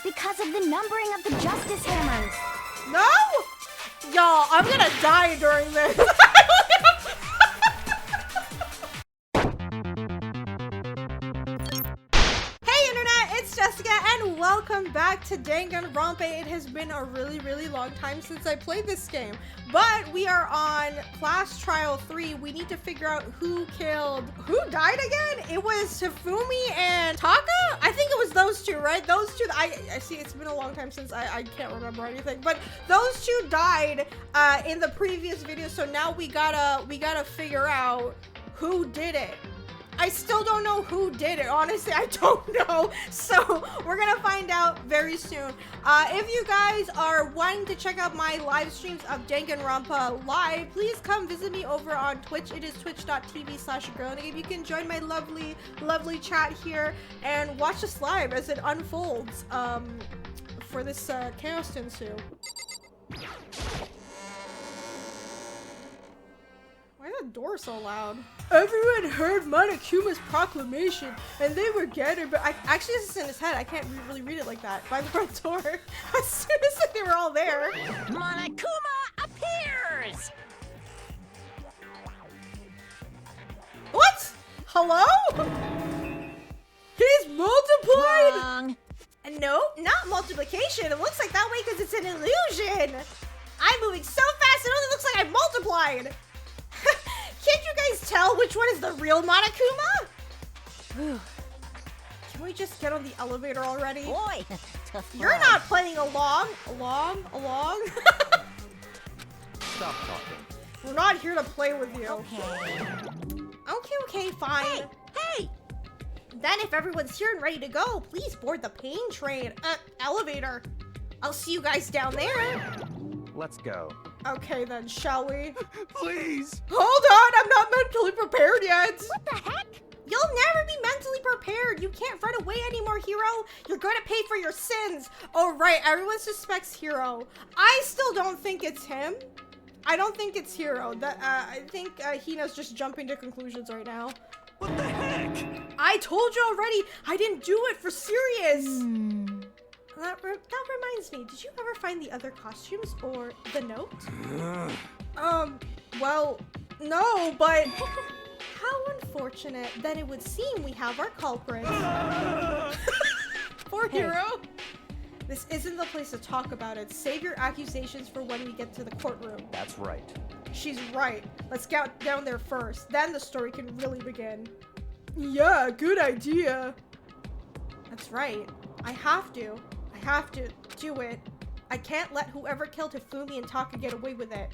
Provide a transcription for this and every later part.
because of the numbering of the justice hammers. No! Y'all, I'm gonna die during this. Jessica, and welcome back to Danganronpa. It has been a really long time since I played this game, but we are on class trial 3. We need to figure out who died again. It was Hifumi and Taka. I think it was those two, right? Those two. I see. It's been a long time since I can't remember anything, but those two died in the previous video. So now we gotta figure out who did it. I still don't know who did it. Honestly, I don't know. So we're gonna find out very soon. If you guys are wanting to check out my live streams of Danganronpa live, please come visit me over on Twitch. It is twitch.tv/AGirlAndAGame. You can join my lovely chat here and watch us live as it unfolds for this chaos to ensue. Why is the door so loud? Everyone heard Monokuma's proclamation, and they were gathered, but actually this is in his head. I can't really read it like that. By the front door. As soon as they were all there. Monokuma appears! What? Hello? He's multiplied? Wrong. No, not multiplication. It looks like that way because it's an illusion. I'm moving so fast it only looks like I multiplied. Can't you guys tell which one is the real Monokuma? Can we just get on the elevator already? Boy, you're not playing along. Stop talking. We're not here to play with you. Okay, fine. Hey! Then if everyone's here and ready to go, please board the pain train. Elevator. I'll see you guys down there. Let's go. Okay then, shall we? Please! Hold on, I'm not mentally prepared yet! What the heck? You'll never be mentally prepared! You can't run away anymore, Hero! You're gonna pay for your sins! Oh right, everyone suspects Hero. I still don't think it's him. I don't think it's Hero. I think Hina's just jumping to conclusions right now. What the heck? I told you already! I didn't do it for serious! That reminds me, did you ever find the other costumes or the note? Well, no, but how unfortunate. Then it would seem we have our culprit. Poor Hero. This isn't the place to talk about it. Save your accusations for when we get to the courtroom. That's right. She's right. Let's get down there first. Then the story can really begin. Yeah, good idea. That's right. I have to do it. I can't let whoever killed Hifumi and Taka get away with it.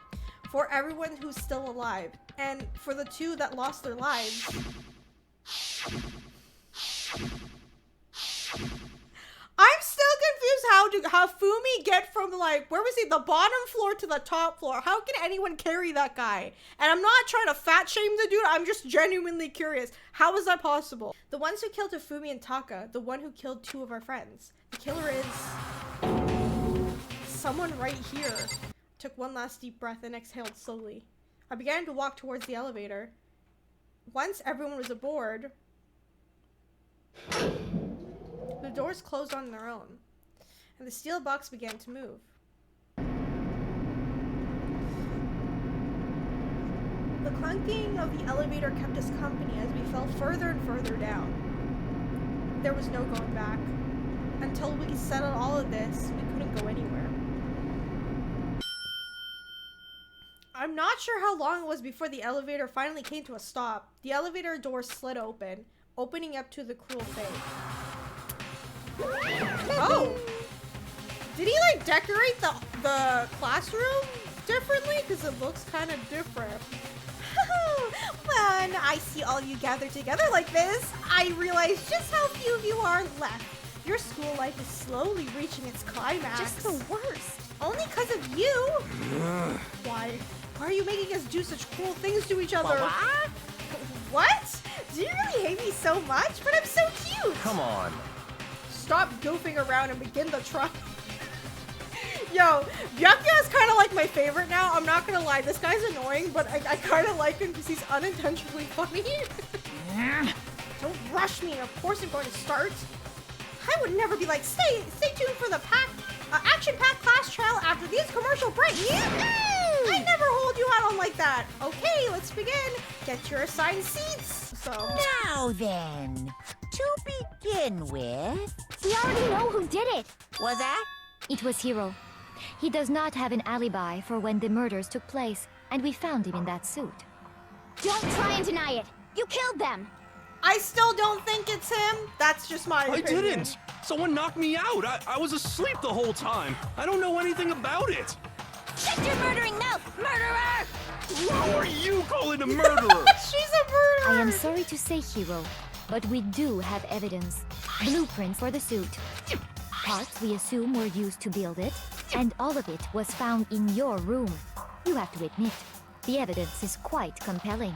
For everyone who's still alive. And for the two that lost their lives. I'm still confused how Hifumi get from like, where was he? The bottom floor to the top floor. How can anyone carry that guy? And I'm not trying to fat shame the dude. I'm just genuinely curious. How is that possible? The ones who killed Hifumi and Taka, the one who killed two of our friends. The killer is someone right here. Took one last deep breath and exhaled slowly. I began to walk towards the elevator. Once everyone was aboard, the doors closed on their own, and the steel box began to move. The clunking of the elevator kept us company as we fell further and further down. There was no going back. Until we settled all of this, we couldn't go anywhere. I'm not sure how long it was before the elevator finally came to a stop. The elevator door slid open, opening up to the cruel fate. Oh! Did he like decorate the classroom differently? Because it looks kind of different. When I see all you gathered together like this, I realize just how few of you are left. Your school life is slowly reaching its climax. Just the worst. Only because of you. Why? Why are you making us do such cruel things to each other? What? Do you really hate me so much? But I'm so cute. Come on. Stop goofing around and begin the trial. Yo, Byakuya is kind of like my favorite now. I'm not gonna lie. This guy's annoying, but I kind of like him because he's unintentionally funny. Don't rush me. Of course I'm going to start. I would never be like, stay tuned for the action-packed class trial after these commercial breaks. I never hold you out on like that. Okay, let's begin. Get your assigned seats. So Now then, to begin with, We already know who did it. was that? It was Hiro. He does not have an alibi for when the murders took place, and we found him in that suit. Don't try and deny it. You killed them. I still don't think it's him. That's just my I opinion. didn't. Someone knocked me out. I was asleep the whole time. I don't know anything about it. Shut your murdering mouth, murderer! Who are you calling a murderer? She's a murderer. I am sorry to say, Hiro, but we do have evidence. Blueprints for the suit. Parts we assume were used to build it, and all of it was found in your room. You have to admit, the evidence is quite compelling.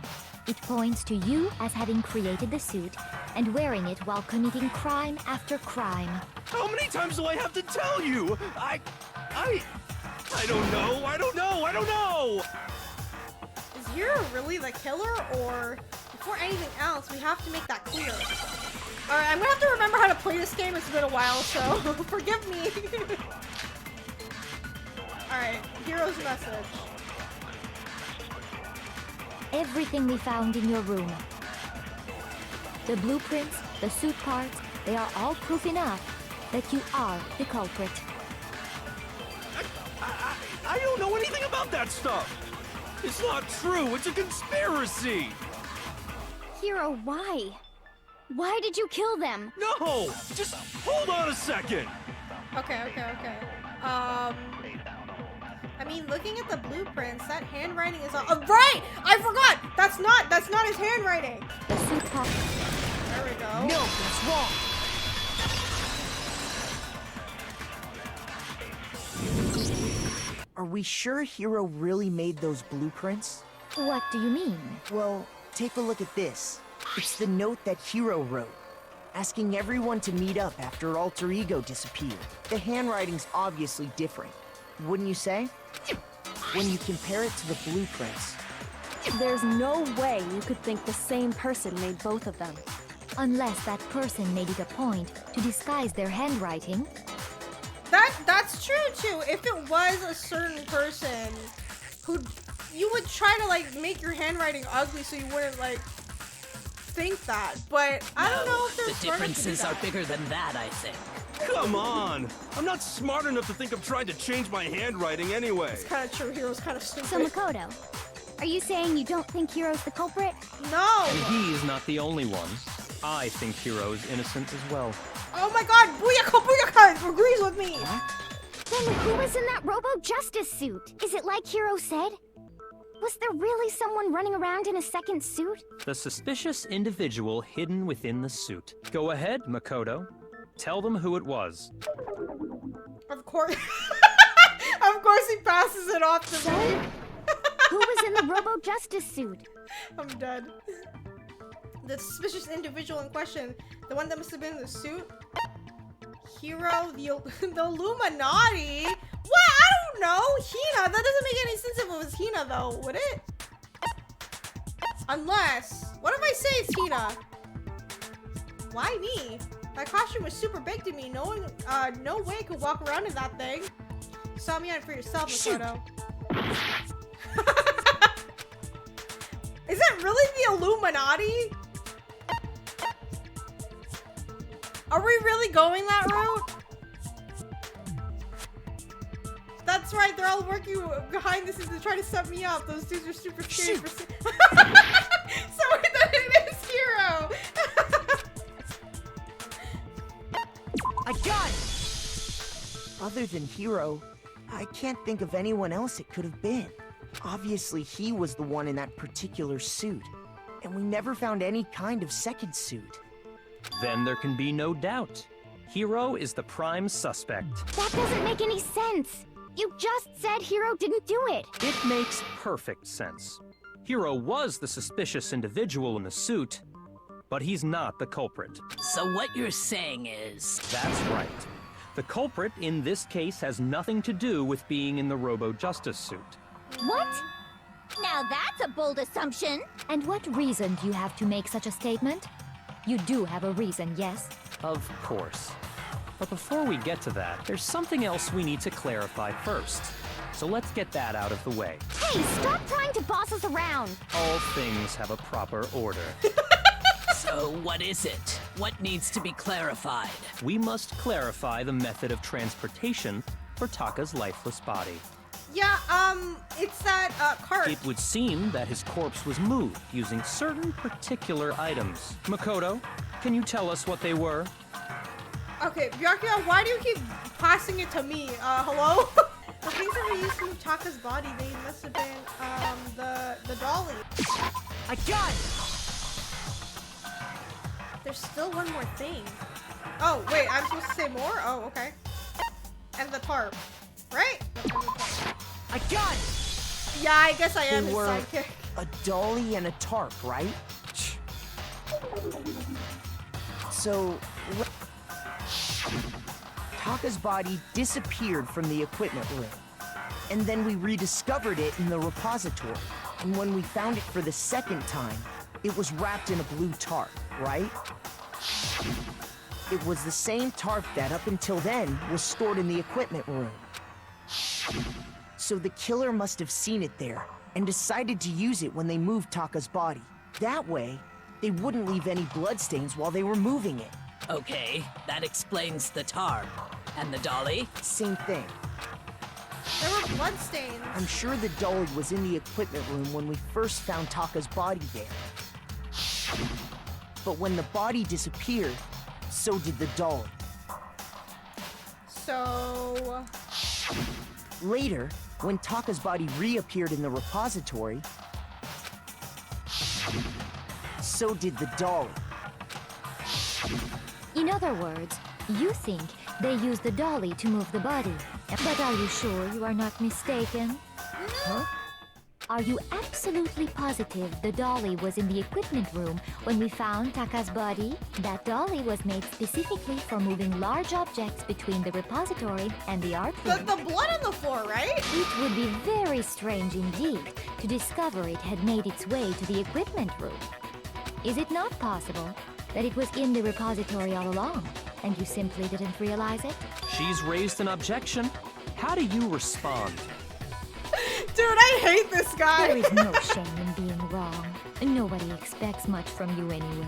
It points to you as having created the suit and wearing it while committing crime after crime. How many times do I have to tell you? I don't know. I don't know. Is Hiro really the killer, or before anything else, we have to make that clear. Alright, I'm gonna have to remember how to play this game. It's been a while, so forgive me. Alright, Hiro's message. Everything we found in your room. The blueprints, the suit parts, they are all proof enough that you are the culprit. I don't know anything about that stuff. It's not true. It's a conspiracy. Hiro, why? Why did you kill them? No, just hold on a second. Okay. I mean, looking at the blueprints, that handwriting is on. Oh, right! I forgot! That's not his handwriting! The suit part. There we go. No, that's wrong. Are we sure Hiro really made those blueprints? What do you mean? Well, take a look at this. It's the note that Hiro wrote, asking everyone to meet up after Alter Ego disappeared. The handwriting's obviously different, wouldn't you say? When you compare it to the blueprints. There's no way you could think the same person made both of them. Unless that person made it a point to disguise their handwriting. That's true too. If it was a certain person who you would try to like make your handwriting ugly so you wouldn't like think that. But I don't know if there's the differences are bigger than that, I think. Come on. I'm not smart enough to think I'm trying to change my handwriting anyway. It's kind of true. Hiro's kind of stupid. So Makoto, are you saying you don't think Hiro's the culprit? No. And he's not the only one. I think Hiro's innocent as well. Oh my God! Booyaka agrees with me. Then who was in that Robo-Justice suit? Is it like Hiro said? Was there really someone running around in a second suit? The suspicious individual hidden within the suit. Go ahead, Makoto. Tell them who it was. Of course. Of course he passes it off to me. Who was in the Robo-Justice suit? I'm dead. The suspicious individual in question, the one that must have been in the suit? Hiro, the Illuminati? What? I don't know. Hina? That doesn't make any sense if it was Hina though, would it? Unless, what if I say it's Hina? Why me? That costume was super big to me. No one, no way I could walk around in that thing. You saw me on it for yourself, Makoto. Is it really the Illuminati? Are we really going that route? That's right, they're all working behind the scenes to try to set me up. Those dudes are super scary for so then it is Hiro! I got it! Other than Hiro, I can't think of anyone else it could have been. Obviously, he was the one in that particular suit, and we never found any kind of second suit. Then there can be no doubt. Hiro is the prime suspect. That doesn't make any sense. You just said Hiro didn't do it. It makes perfect sense. Hiro was the suspicious individual in the suit, but he's not the culprit. So what you're saying is... That's right. The culprit in this case has nothing to do with being in the Robo-Justice suit. What? Now that's a bold assumption. And what reason do you have to make such a statement? You do have a reason, yes? Of course. But before we get to that, there's something else we need to clarify first. So let's get that out of the way. Hey, stop trying to boss us around! All things have a proper order. So what is it? What needs to be clarified? We must clarify the method of transportation for Taka's lifeless body. Yeah, it's that, cart. It would seem that his corpse was moved using certain particular items. Makoto, can you tell us what they were? Okay, Byakuya, why do you keep passing it to me? Hello? The things that were used to move Taka's body, they must have been, the dolly. I got it! There's still one more thing. Oh, wait, I'm supposed to say more? Oh, okay. And the tarp, right? And the tarp. I got it! Yeah, I guess I am They his were sidekick. a dolly and a tarp, right? So, Taka's body disappeared from the equipment room. And then we rediscovered it in the repository. And when we found it for the second time, it was wrapped in a blue tarp, right? It was the same tarp that up until then was stored in the equipment room. So the killer must have seen it there and decided to use it when they moved Taka's body. That way, they wouldn't leave any bloodstains while they were moving it. Okay, that explains the tarp. And the dolly? Same thing. There were bloodstains. I'm sure the dolly was in the equipment room when we first found Taka's body there. But when the body disappeared, so did the dolly. So... Later, when Taka's body reappeared in the repository, so did the dolly. In other words, you think they used the dolly to move the body. But are you sure you are not mistaken? Huh? Are you absolutely positive the dolly was in the equipment room when we found Taka's body? That dolly was made specifically for moving large objects between the repository and the art room. The blood on the floor, right? It would be very strange indeed to discover it had made its way to the equipment room. Is it not possible that it was in the repository all along, and you simply didn't realize it? She's raised an objection. How do you respond? Dude, I hate this guy. There is no shame in being wrong. Nobody expects much from you anyway.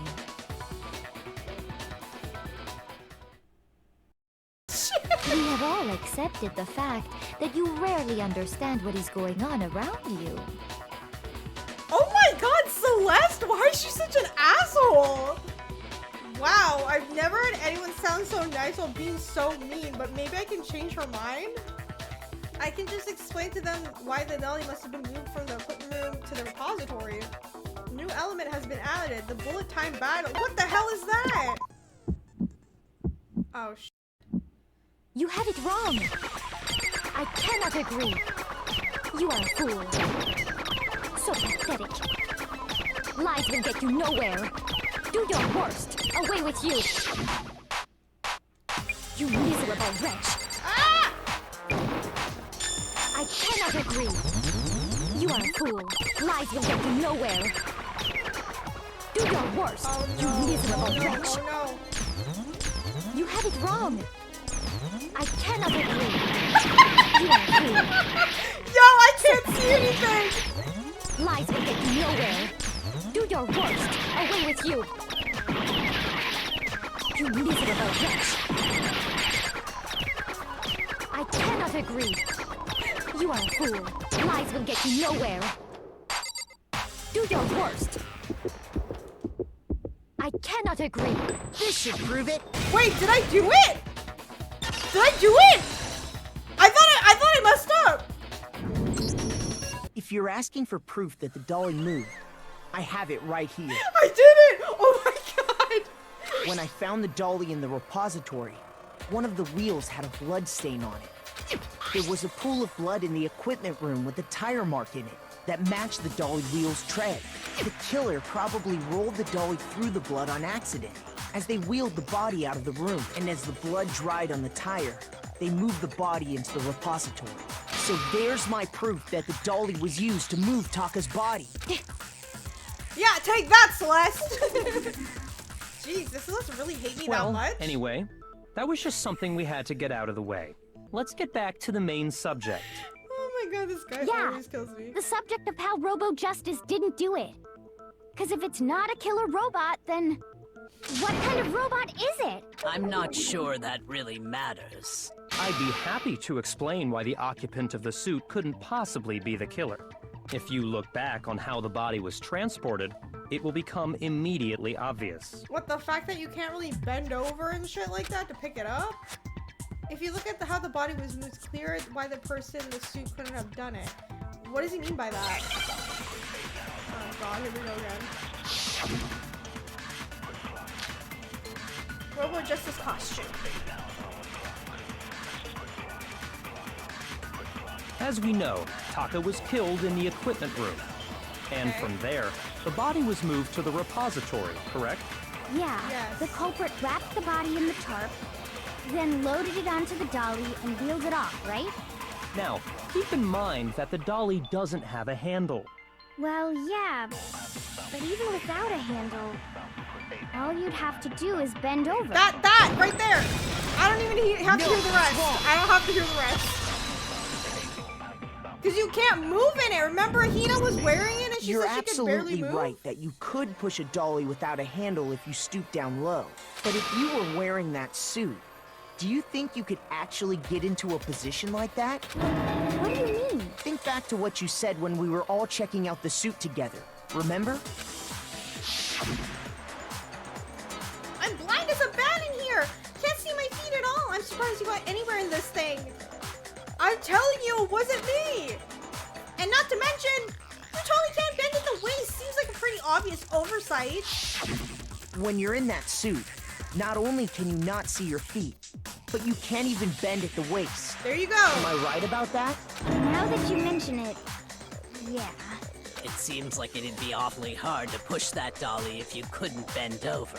We have all accepted the fact that you rarely understand what is going on around you. Oh my god, Celeste! Why is she such an asshole? Wow, I've never heard anyone sound so nice while being so mean, but maybe I can change her mind? I can just explain to them why the dolly must have been moved from the equipment room to the repository. New element has been added, the bullet time battle. What the hell is that? Oh, You have it wrong. I cannot agree. You are a fool. So pathetic. Lies will get you nowhere. Do your worst. Away with you. You miserable wretch. Ah! I cannot agree. You are a fool. Lies will get you nowhere. Do your worst. Oh, You no. miserable wretch. Oh no. You have it wrong. I cannot agree. You are a fool. Yo, I can't see anything! Lies will get you nowhere. Do your worst. Away with you. You miserable wretch. I cannot agree. You are a fool. Lies will get you nowhere. Do your worst. I cannot agree. This should prove it. Wait, did I do it? Did I do it? I thought I messed up. If you're asking for proof that the dolly moved, I have it right here. I did it! Oh my god! When I found the dolly in the repository, one of the wheels had a blood stain on it. There was a pool of blood in the equipment room with a tire mark in it that matched the dolly wheel's tread. The killer probably rolled the dolly through the blood on accident as they wheeled the body out of the room, and as the blood dried on the tire, they moved the body into the repository. So there's my proof that the dolly was used to move Taka's body. Yeah, take that, Celeste! Jeez, does Celeste really hate me that Well, much? anyway, That was just something we had to get out of the way. Let's get back to the main subject. Oh my god, this guy Yeah. always kills me. The subject of how Robo Justice didn't do it. Because if it's not a killer robot, then what kind of robot is it? I'm not sure that really matters. I'd be happy to explain why the occupant of the suit couldn't possibly be the killer. If you look back on how the body was transported, it will become immediately obvious. What, the fact that you can't really bend over and shit like that to pick it up? If you look at how the body was moved, it's clear why the person in the suit couldn't have done it. What does he mean by that? Oh god, here we go again. Robo Justice costume. As we know, Taka was killed in the equipment room. And Okay. from there, the body was moved to the repository, correct? Yeah, Yes. the culprit wrapped the body in the tarp, then loaded it onto the dolly and wheeled it off, right? Now, keep in mind that the dolly doesn't have a handle. Well, yeah, but even without a handle, all you'd have to do is bend over. That, right there! I don't even have to No, hear the rest. it's wrong. I don't have to hear the rest. Because you can't move in it. Remember, Hina was wearing it and she You're said she could barely absolutely move? right that you could push a dolly without a handle if you stoop down low. But if you were wearing that suit, do you think you could actually get into a position like that? What do you mean? Think back to what you said when we were all checking out the suit together. Remember? I'm blind as a bat in here. Can't see my feet at all. I'm surprised you got anywhere in this thing. I'm telling you, it wasn't me. And not to mention, you totally can't bend at the waist. Seems like a pretty obvious oversight. When you're in that suit, not only can you not see your feet, but you can't even bend at the waist. There you go. Am I right about that? Now that you mention it, yeah. It seems like it'd be awfully hard to push that dolly if you couldn't bend over.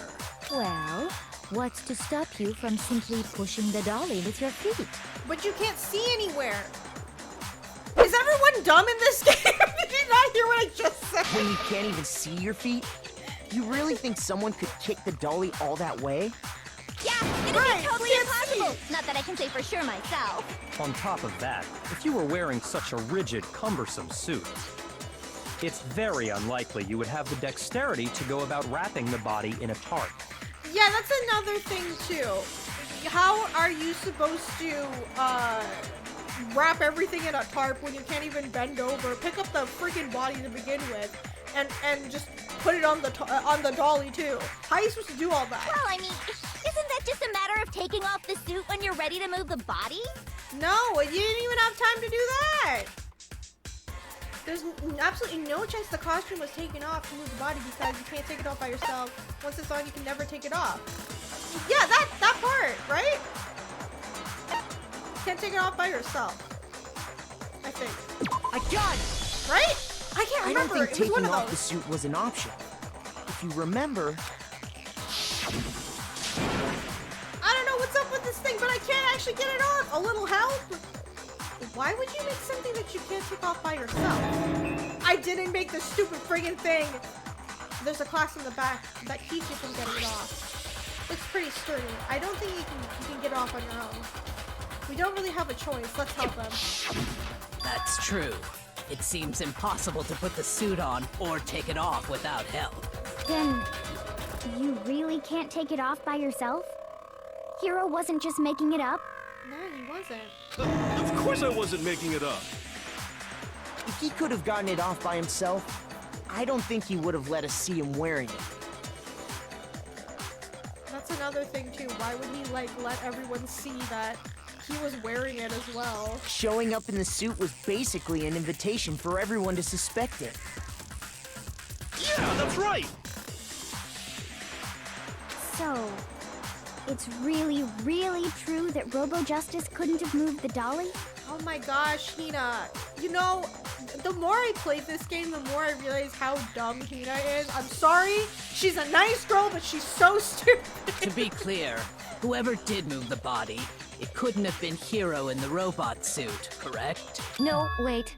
Well, what's to stop you from simply pushing the dolly with your feet? But you can't see anywhere. Is everyone dumb in this game? Did you not hear what I just said? When you can't even see your feet? You really think someone could kick the dolly all that way? Yeah, it'd Right, be totally can't impossible. see. Not that I can say for sure myself. On top of that, if you were wearing such a rigid, cumbersome suit, it's very unlikely you would have the dexterity to go about wrapping the body in a tarp. Yeah, that's another thing too. How are you supposed to wrap everything in a tarp when you can't even bend over? Pick up the freaking body to begin with, and just put it on the dolly too. How are you supposed to do all that? Well, I mean, isn't that just a matter of taking off the suit when you're ready to move the body? No, you didn't even have time to do that. There's absolutely no chance the costume was taken off to move the body because you can't take it off by yourself. Once it's on, you can never take it off. Yeah, that part, right? Can't take it off by yourself. I think. I got it! Right? I can't I don't remember. think It was one taking of off the those. suit was an option. If you remember, I don't know what's up with this thing, but I can't actually get it off. A little help? Why would you make something that you can't take off by yourself? I didn't make the stupid friggin' thing. There's a class in the back that keeps you from getting it off. It's pretty sturdy. I don't think you can get it off on your own. We don't really have a choice. Let's help them. That's true. It seems impossible to put the suit on or take it off without help. Then, you really can't take it off by yourself? Hero wasn't just making it up? No, he wasn't. Of course I wasn't making it up. if he could have gotten it off by himself, I don't think he would have let us see him wearing it. That's another thing too. Why would he like let everyone see that he was wearing it as well? Showing up in the suit was basically an invitation for everyone to suspect it. Yeah, that's right. So, it's really, really true that Robo Justice couldn't have moved the dolly? Oh my gosh, Hina. You know, the more I play this game, the more I realize how dumb Hina is. I'm sorry. She's a nice girl, but she's so stupid. To be clear, whoever did move the body, it couldn't have been Hero in the robot suit, correct? No, wait.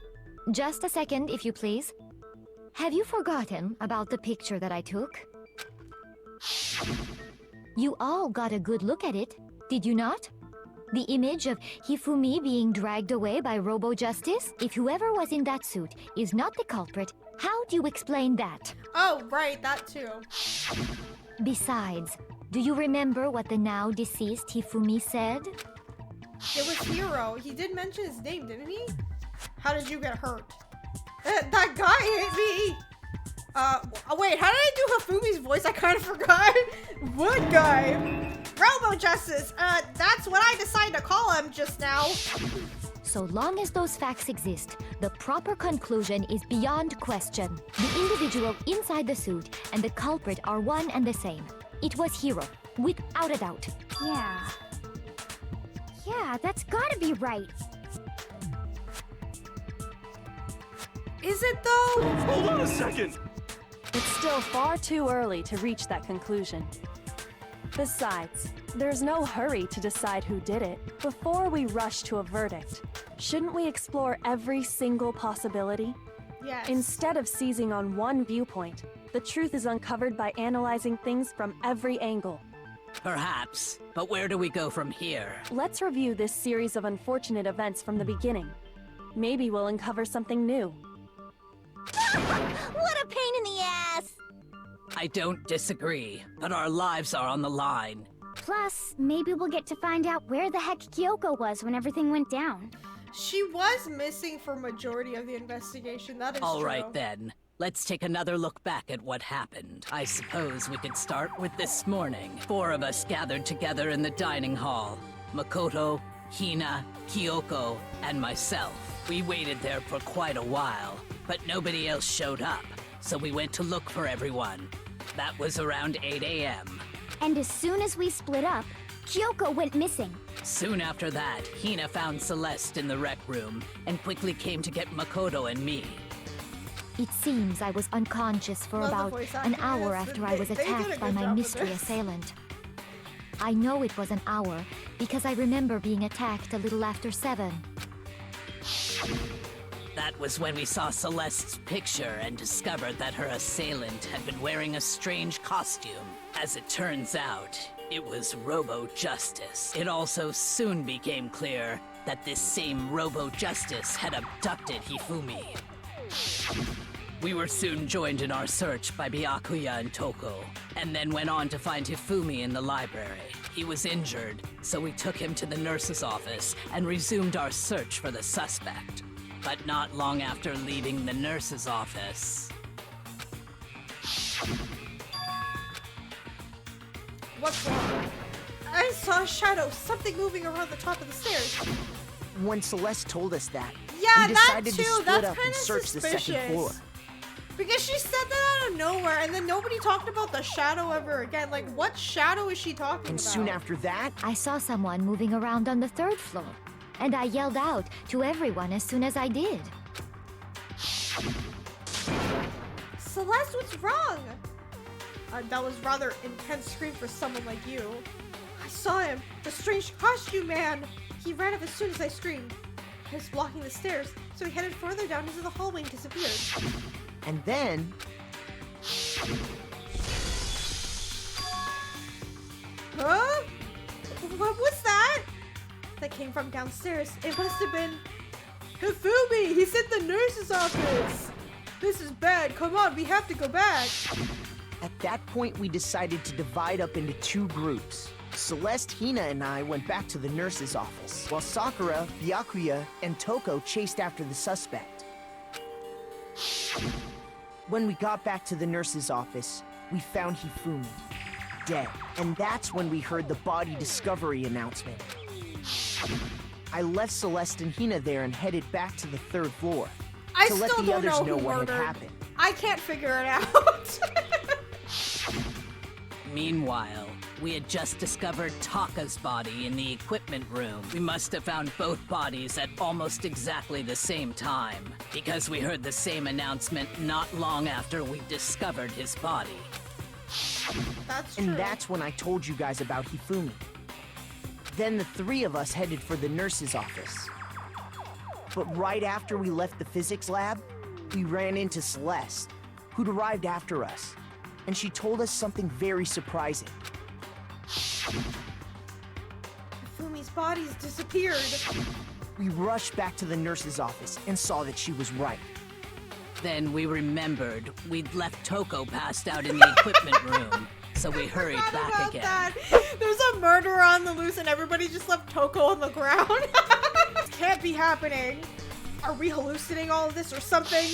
Just a second, if you please. Have you forgotten about the picture that I took? You all got a good look at it, Did you not? The image of Hifumi being dragged away by Robo-Justice? If whoever was in that suit is not the culprit, how do you explain that? Oh, right, that too. Besides, do you remember what the now deceased Hifumi said? It was Hiro. He did mention his name, didn't he? How did you get hurt? That guy hit me! Wait, how did I do Hifumi's voice? I kind of forgot. What guy? Robo-Justice! That's what I decided to call him just now. So long as those facts exist, the proper conclusion is beyond question. The individual inside the suit and the culprit are one and the same. It was Hiro, without a doubt. Yeah, that's gotta be right. Is it though? Hold on a second! It's still far too early to reach that conclusion. Besides, there's no hurry to decide who did it before we rush to a verdict. Shouldn't we explore every single possibility? Yes. Instead of seizing on one viewpoint, the truth is uncovered by analyzing things from every angle. Perhaps, but where do we go from here? Let's review this series of unfortunate events from the beginning. Maybe we'll uncover something new. What a pain in the ass! I don't disagree, but our lives are on the line. Plus, maybe we'll get to find out where the heck Kyoko was when everything went down. She was missing for majority of the investigation, that is All true. right then, let's take another look back at what happened. I suppose we could start with this morning. 4 of us gathered together in the dining hall. Makoto, Hina, Kyoko, and myself. We waited there for quite a while, but nobody else showed up, so we went to look for everyone. That was around 8 a.m. And as soon as we split up, Kyoko went missing. Soon after that, Hina found Celeste in the rec room and quickly came to get Makoto and me. It seems I was unconscious for Love the about voice an acting, hour yes, after I was they did a attacked good by my job with mystery this. assailant. I know it was an hour because I remember being attacked a little after 7. That was when we saw Celeste's picture and discovered that her assailant had been wearing a strange costume. As it turns out, it was Robo-Justice. It also soon became clear that this same Robo-Justice had abducted Hifumi. We were soon joined in our search by Byakuya and Toko, and then went on to find Hifumi in the library. He was injured, so we took him to the nurse's office and resumed our search for the suspect. But not long after leaving the nurse's office... What's wrong? I saw a shadow, something moving around the top of the stairs. When Celeste told us that, Yeah, we that decided too. to split That's up kind and of search the second suspicious. floor. Because she said that out of nowhere, and then nobody talked about the shadow ever again. Like, what shadow is she talking And about? soon after that, I saw someone moving around on the 3rd floor, and I yelled out to everyone as soon as I did. Celeste, what's wrong? That was rather intense scream for someone like you. I saw him, the strange costume man. He ran up as soon as I screamed. I was blocking the stairs, so he headed further down into the hallway and disappeared. and then, Huh? What was that? That came from downstairs. It must have been Hifumi. He's in the nurse's office. This is bad. Come on, we have to go back. at that point we decided to divide up into 2 groups. Celeste, Hina, and I went back to the nurse's office, while Sakura, Byakuya, and Toko chased after the suspect. When we got back to the nurse's office, we found Hifumi, dead. And that's when we heard the body discovery announcement. I left Celeste and Hina there and headed back to the 3rd floor I to let still the don't others know know who what had murdered. happened. I can't figure it out. Meanwhile, we had just discovered Taka's body in the equipment room. We must have found both bodies at almost exactly the same time, because we heard the same announcement not long after we discovered his body. That's true. And that's when I told you guys about Hifumi. Then the 3 of us headed for the nurse's office. But right after we left the physics lab, we ran into Celeste, who'd arrived after us. And she told us something very surprising. Hifumi's body's disappeared. We rushed back to the nurse's office and saw that she was right. Then we remembered we'd left Toko passed out in the equipment room, so we hurried back About again. that. There's a murderer on the loose and everybody just left Toko on the ground. This can't be happening. Are we hallucinating all of this or something?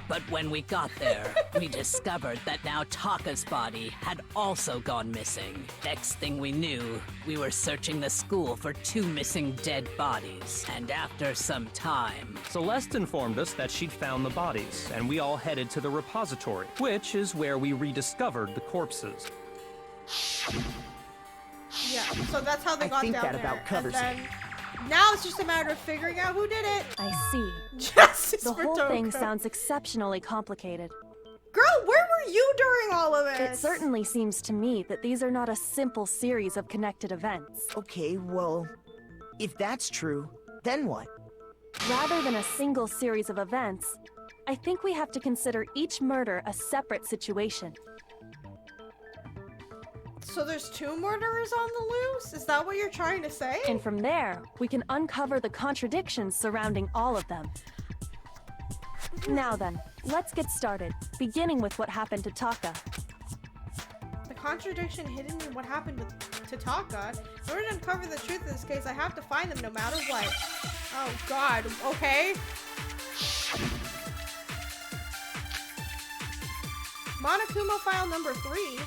But when we got there, we discovered that now Taka's body had also gone missing. Next thing we knew, we were searching the school for 2 missing dead bodies. And after some time, Celeste informed us that she'd found the bodies, and we all headed to the repository, which is where we rediscovered the corpses. Yeah, so that's how they I got think down that there. about covers and then, now it's just a matter of figuring out who did it. I see. Justice The for whole thing Toko. sounds exceptionally complicated. Girl, where were you during all of It this? certainly seems to me that these are not a simple series of connected events. Okay, well, if that's true, then what? Rather than a single series of events, I think we have to consider each murder a separate situation. So there's 2 murderers on the loose? Is that what you're trying to say? And from there, we can uncover the contradictions surrounding all of them. Now then, let's get started, beginning with what happened to Taka. The contradiction hidden in what happened to Taka. In order to uncover the truth of this case, I have to find them no matter what. Oh god, okay. Monokuma file number 3?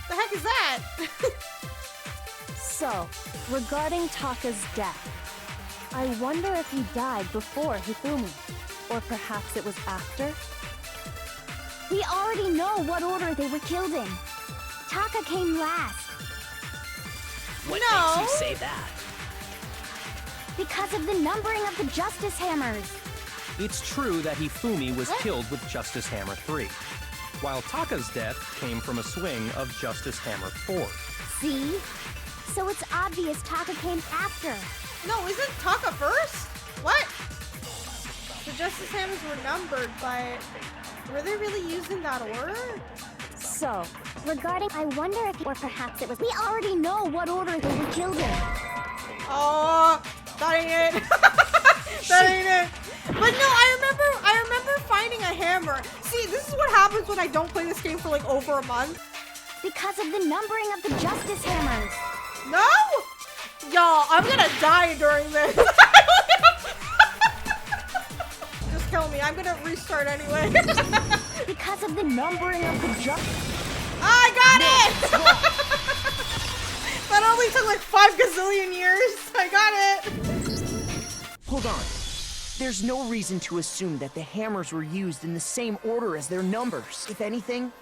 The heck is that? So, regarding Taka's death, I wonder if he died before Hifumi, or perhaps it was after? We already know what order they were killed in. Taka came last what No. makes you say that? because of the numbering of the Justice Hammers. It's true that Hifumi was killed with Justice Hammer 3, while Taka's death came from a swing of Justice Hammer 4. See? So it's obvious Taka came after. No, isn't Taka first? What? The Justice Hammers were numbered, but were they really used in that order? So, Regarding, I wonder if, or perhaps it was. We already know what order they were killed in. Oh, that ain't it. That ain't it. But no, I remember finding a hammer. See, this is what happens when I don't play this game for like over a month. Because of the numbering of the Justice Hammers. No! Y'all, I'm gonna die during this. Just kill me. I'm gonna restart anyway. Because of the numbering of the Justice. I got it! That only took like 5 gazillion years. I got it. Hold on. There's no reason to assume that the hammers were used in the same order as their numbers. If anything,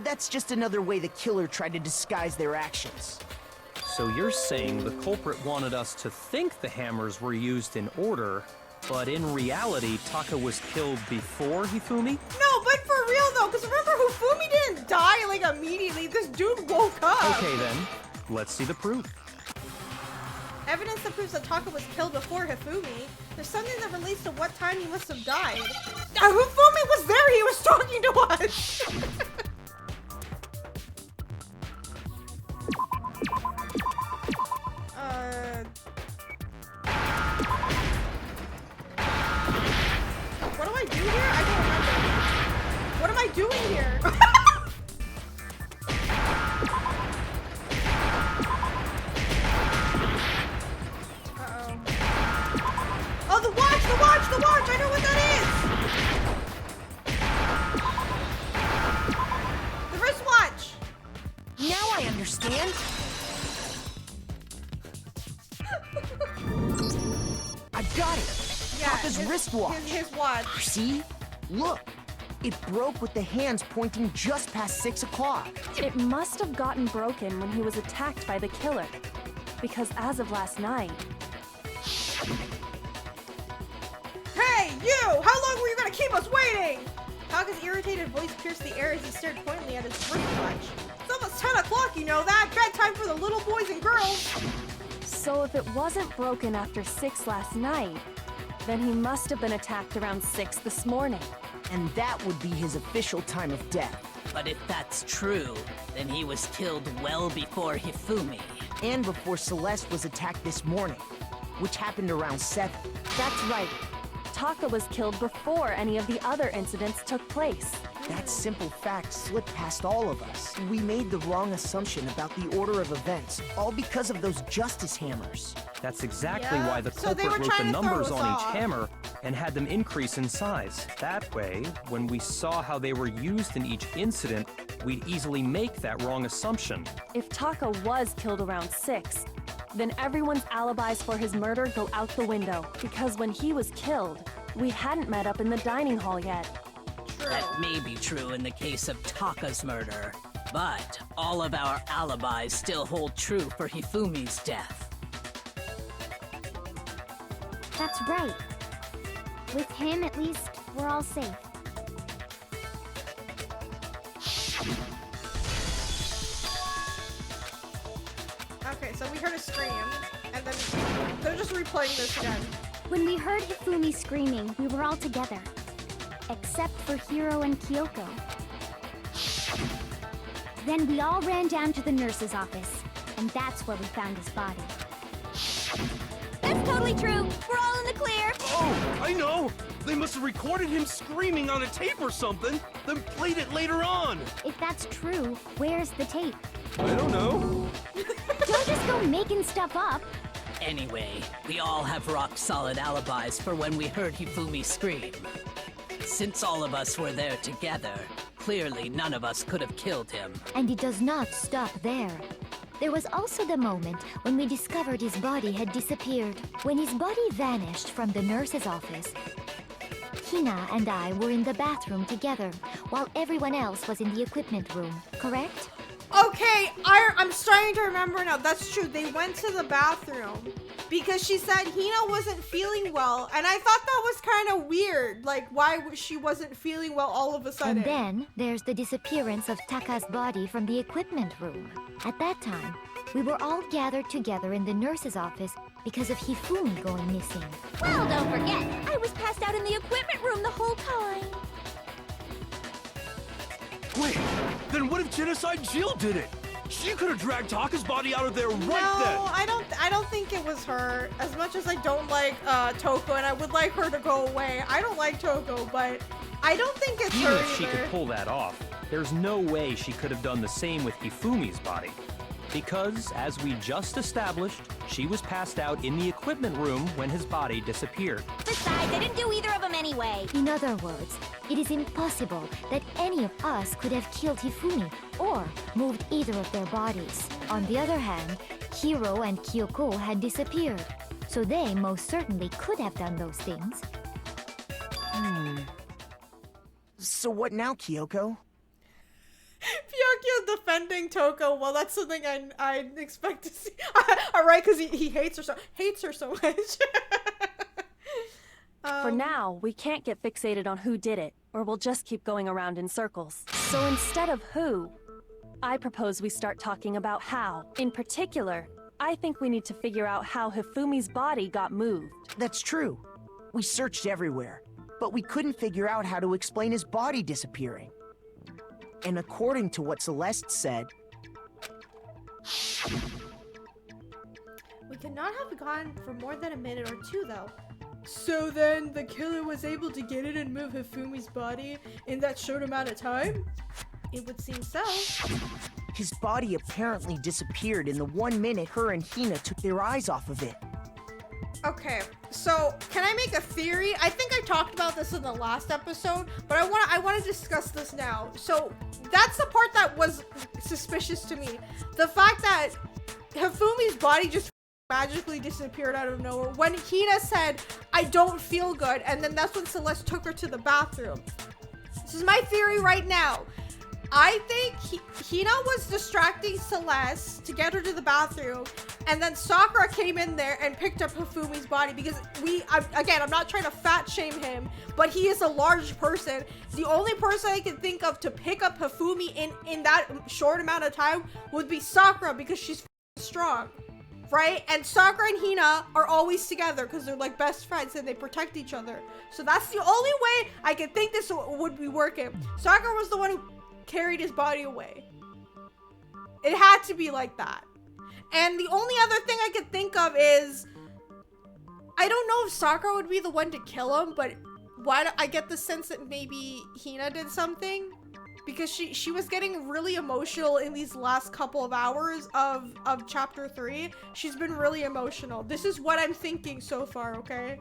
that's just another way the killer tried to disguise their actions. So you're saying the culprit wanted us to think the hammers were used in order, but in reality, Taka was killed before Hifumi? No, but for real though, because remember Hifumi didn't die like immediately. This dude woke up. Okay then, let's see the proof. Evidence that proves that Taka was killed before Hifumi. There's something that relates to what time he must have died. Hifumi was there. He was talking to us. What do I do here? I don't remember. What am I doing here? Uh-oh. Oh, the watch! The watch! The watch! I know what that is! The wristwatch! Now I understand. I got it. Taka's wristwatch. His watch. See? Look. It broke with the hands pointing just past 6 o'clock. it must have gotten broken when he was attacked by the killer. Because as of last night, Hey, you! How long were you gonna keep us waiting? Taka's irritated voice pierced the air as he stared pointedly at his wristwatch. It's almost 10 o'clock, you know that? Bedtime for the little boys and girls. so if it wasn't broken after 6 last night, then he must have been attacked around 6 this morning. And that would be his official time of death. But if that's true, then he was killed well before Hifumi. And before Celeste was attacked this morning, which happened around 7. That's right. Taka was killed before any of the other incidents took place. That simple fact slipped past all of us. We made the wrong assumption about the order of events, all because of those justice hammers. That's exactly Yeah. why the So they culprit were wrote the trying to throw numbers us on off. each hammer and had them increase in size. That way, when we saw how they were used in each incident, we'd easily make that wrong assumption. If Taka was killed around 6, then everyone's alibis for his murder go out the window. Because when he was killed, we hadn't met up in the dining hall yet. That may be true in the case of Taka's murder, but all of our alibis still hold true for Hifumi's death. That's right. With him, at least, we're all safe. Okay, so we heard a scream, and then they're just replaying this again. When we heard Hifumi screaming, we were all together. Except for Hiro and Kyoko. Then we all ran down to the nurse's office, and that's where we found his body. That's totally true! We're all in the clear! Oh, I know! They must have recorded him screaming on a tape or something, then played it later on! If that's true, where's the tape? I don't know. Don't just go making stuff up! Anyway, we all have rock-solid alibis for when we heard Hifumi scream. Since all of us were there together, clearly none of us could have killed him. And it does not stop there. There was also the moment when we discovered his body had disappeared. When his body vanished from the nurse's office, Hina and I were in the bathroom together, while everyone else was in the equipment room, correct? Okay, I'm starting to remember now. That's true. They went to the bathroom because she said Hina wasn't feeling well, and I thought that was kind of weird. Like, why she wasn't feeling well all of a sudden? And then there's the disappearance of Taka's body from the equipment room. At that time, we were all gathered together in the nurse's office because of Hifumi going missing. Well, don't forget, I was passed out in the equipment room the whole time. Wait, then what if Genocide Jill did it? She could have dragged Taka's body out of there right then! No, I don't think it was her. As much as I don't like Toko and I would like her to go away. I don't like Toko, but I don't think it's Even her if she either. could pull that off, there's no way she could have done the same with Hifumi's body. Because, as we just established, she was passed out in the equipment room when his body disappeared. Besides, I didn't do either of them anyway. In other words, it is impossible that any of us could have killed Hifumi or moved either of their bodies. On the other hand, Hiro and Kyoko had disappeared, so they most certainly could have done those things. So what now, Kyoko? Pyokyo defending Toko. Well, that's something I expect to see. All right, because he hates her so much. For now, we can't get fixated on who did it, or we'll just keep going around in circles. So instead of who, I propose we start talking about how. In particular, I think we need to figure out how Hifumi's body got moved. That's true. We searched everywhere, but we couldn't figure out how to explain his body disappearing. And according to what Celeste said, We could not have gone for more than a minute or two, though. So then the killer was able to get in and move Hifumi's body in that short amount of time? It would seem so. his body apparently disappeared in the 1 minute her and Hina took their eyes off of it. Okay, so can I make a theory? I think I talked about this in the last episode, but I want to discuss this now. So that's the part that was suspicious to me. The fact that Hifumi's body just magically disappeared out of nowhere when Hina said, "I don't feel good," and then that's when Celeste took her to the bathroom. This is my theory right now. I think Hina was distracting Celeste to get her to the bathroom, and then Sakura came in there and picked up Hifumi's body because I'm not trying to fat shame him, but he is a large person. The only person I can think of to pick up Hifumi in that short amount of time would be Sakura because she's strong, right? And Sakura and Hina are always together because they're like best friends and they protect each other. So that's the only way I can think this would be working. Sakura was the one who carried his body away. It had to be like that. And the only other thing I could think of is, I don't know if Sakura would be the one to kill him, but why do I get the sense that maybe Hina did something? Because she was getting really emotional in these last couple of hours of chapter 3. She's been really emotional. This is what I'm thinking so far, okay?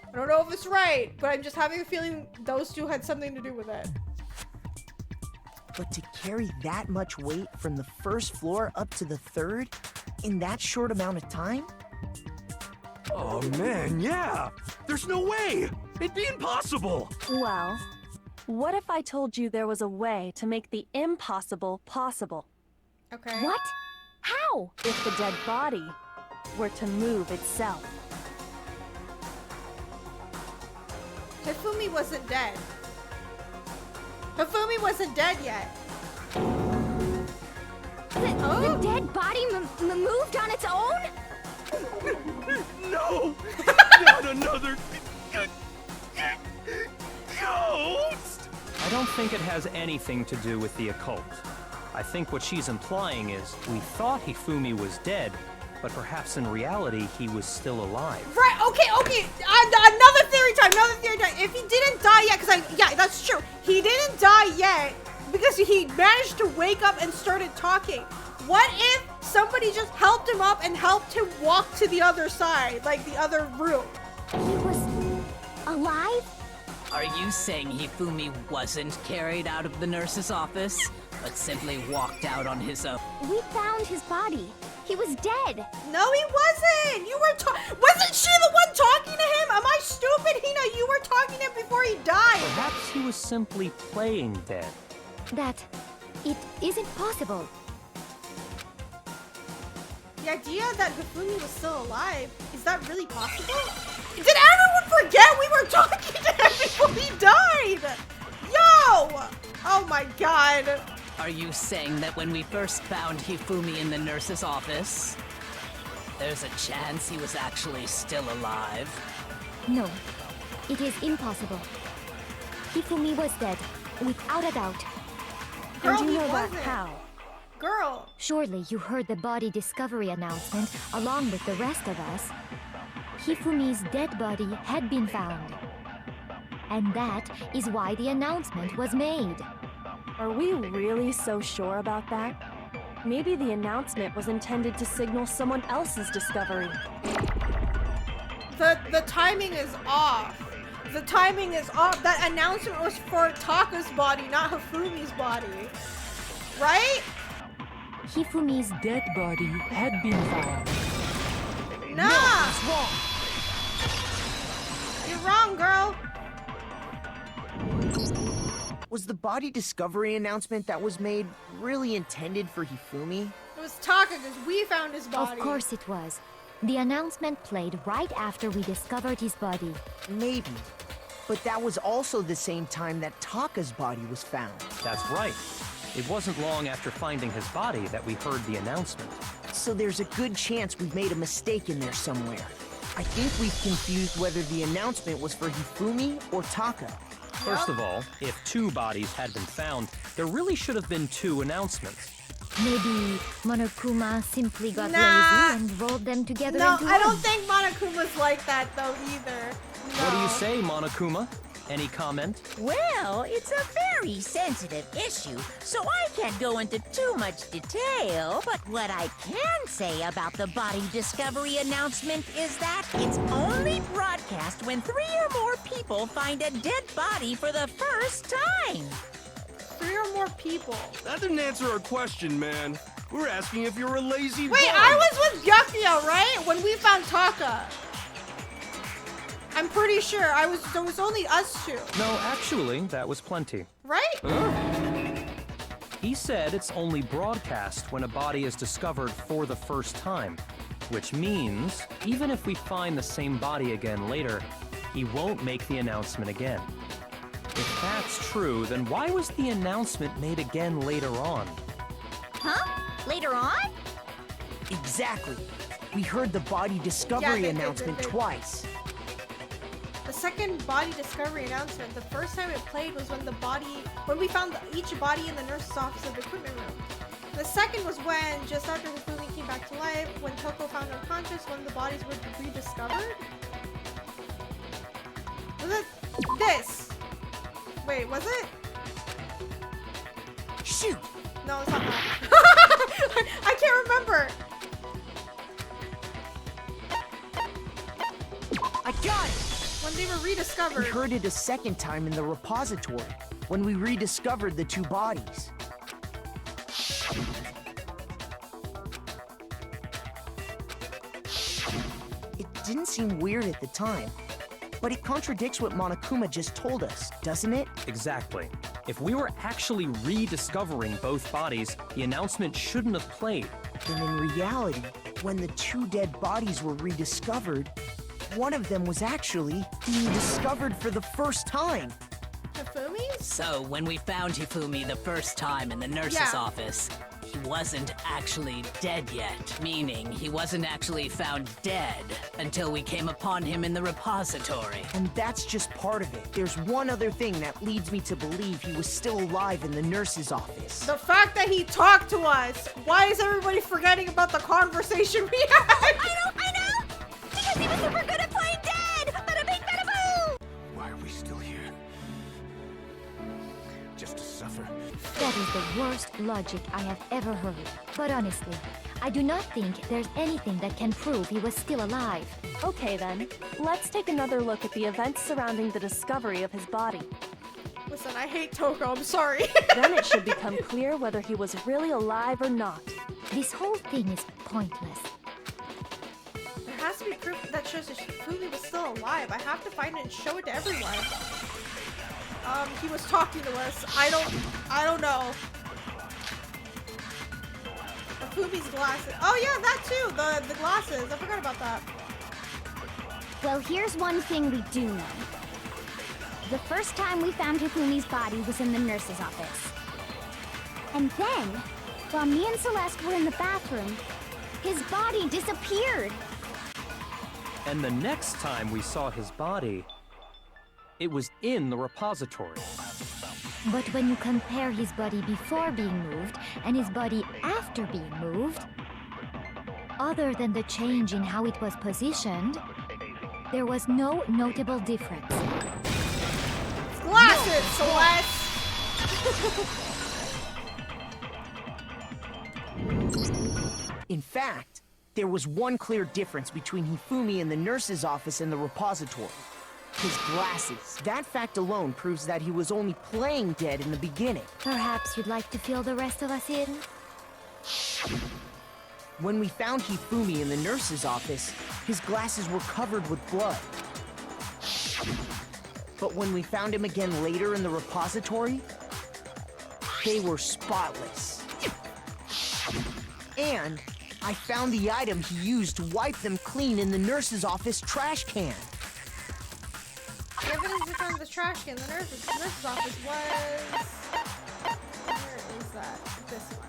I don't know if it's right, but I'm just having a feeling those two had something to do with it. But to carry that much weight from the first floor up to the third in that short amount of time? Oh man, yeah! There's no way! It'd be impossible! Well, what if I told you there was a way to make the impossible possible? Okay. What? How? If the dead body were to move itself. Hifumi wasn't dead. Hifumi wasn't dead yet. The dead body moved on its own? No! Not another ghost! I don't think it has anything to do with the occult. I think what she's implying is we thought Hifumi was dead, but perhaps in reality he was still alive. Right, okay. Another theory time. If he didn't die yet, yeah, that's true. He didn't die yet because he managed to wake up and started talking. What if somebody just helped him up and helped him walk to the other side, like the other room? He was alive? Are you saying Hifumi wasn't carried out of the nurse's office, but simply walked out on his own? We found his body. He was dead. No, he wasn't. Wasn't she the one talking to him? Am I stupid, Hina? You were talking to him before he died. Perhaps he was simply playing dead. It isn't possible. The idea that Hifumi was still alive, is that really possible? Did everyone forget we were talking to him before he died? Yo! Oh my god. Are you saying that when we first found Hifumi in the nurse's office, there's a chance he was actually still alive? No, it is impossible. Hifumi was dead, without a doubt. Girl, And you he know that wasn't. how? Girl. Surely you heard the body discovery announcement along with the rest of us. Hifumi's dead body had been found. And that is why the announcement was made. Are we really so sure about that? Maybe the announcement was intended to signal someone else's discovery. The timing is off. The timing is off. That announcement was for Taka's body, not Hifumi's body. Right? Hifumi's dead body had been found. Nah! You're wrong, girl. Was the body discovery announcement that was made really intended for Hifumi? It was Taka because we found his body. Of course it was. The announcement played right after we discovered his body. Maybe. But that was also the same time that Taka's body was found. That's right. It wasn't long after finding his body that we heard the announcement. So there's a good chance we've made a mistake in there somewhere. I think we've confused whether the announcement was for Hifumi or Taka. First of all, if 2 bodies had been found, there really should have been 2 announcements. Maybe Monokuma simply got Nah. lazy and rolled them together No, into I don't one. think Monokuma's like that though either. No. What do you say, Monokuma? Any comment? Well, it's a very sensitive issue, so I can't go into too much detail, but what I can say about the body discovery announcement is that it's only broadcast when 3 or more people find a dead body for the first time. 3 or more people. That didn't answer our question, man. We're asking if you're a lazy Wait, bum. I was with Byakuya, right? When we found Taka. I'm pretty sure there was only us 2. No, actually, that was plenty. Right? He said it's only broadcast when a body is discovered for the first time, which means even if we find the same body again later, he won't make the announcement again. If that's true, then why was the announcement made again later on? Huh? Later on? Exactly. We heard the body discovery they announcement did. twice. The second body discovery announcement, the first time it played was when we found each body in the nurse's office of the equipment room. The second was when, just after Hifumi came back to life. When Toko found unconscious, one of the bodies was rediscovered. Was it this? Wait, was it? Shoot! No, it's not that. I can't remember. I got it! When they were rediscovered. We heard it a second time in the repository, when we rediscovered the two bodies. It didn't seem weird at the time, but it contradicts what Monokuma just told us, doesn't it? Exactly. If we were actually rediscovering both bodies, the announcement shouldn't have played. Then in reality, when the two dead bodies were rediscovered, one of them was actually being discovered for the first time. Hifumi's? So, when we found Hifumi the first time in the nurse's office, he wasn't actually dead yet. Meaning, he wasn't actually found dead until we came upon him in the repository. And that's just part of it. There's one other thing that leads me to believe he was still alive in the nurse's office. The fact that he talked to us. Why is everybody forgetting about the conversation we had? I know! Because he was super good at playing dead! Bada bing, bada boo! Why are we still here? Just to suffer? That is the worst logic I have ever heard. But honestly, I do not think there's anything that can prove he was still alive. Okay then, let's take another look at the events surrounding the discovery of his body. Listen, I hate Toko, I'm sorry. Then it should become clear whether he was really alive or not. This whole thing is pointless. There has to be proof that shows that Hifumi was still alive. I have to find it and show it to everyone. He was talking to us. I don't know. Hifumi's glasses. Oh yeah, that too. The glasses. I forgot about that. Well, here's one thing we do know. The first time we found Hifumi's body was in the nurse's office. And then, while me and Celeste were in the bathroom, his body disappeared. And the next time we saw his body, it was in the repository. But when you compare his body before being moved and his body after being moved, other than the change in how it was positioned, there was no notable difference. Glasses, Celeste! In fact, there was one clear difference between Hifumi in the nurse's office and the repository. His glasses. That fact alone proves that he was only playing dead in the beginning. Perhaps you'd like to fill the rest of us in? When we found Hifumi in the nurse's office, his glasses were covered with blood. But when we found him again later in the repository, they were spotless. And I found the item he used to wipe them clean in the nurse's office trash can. The evidence we found in the trash can in the nurse's office was... Where is that? This one.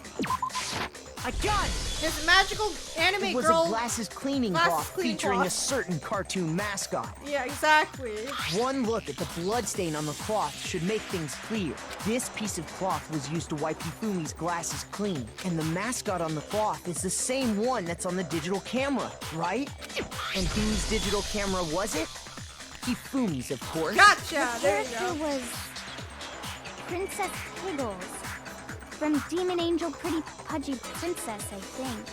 I got it! This magical anime It was girl... a glasses cleaning cloth featuring a certain cartoon mascot. Yeah, exactly. One look at the bloodstain on the cloth should make things clear. This piece of cloth was used to wipe Hifumi's glasses clean. And the mascot on the cloth is the same one that's on the digital camera, right? And whose digital camera was it? Hifumi's, of course. Gotcha! The There you character go. was Princess Piggles from Demon Angel Pretty Pudgy Princess, I think.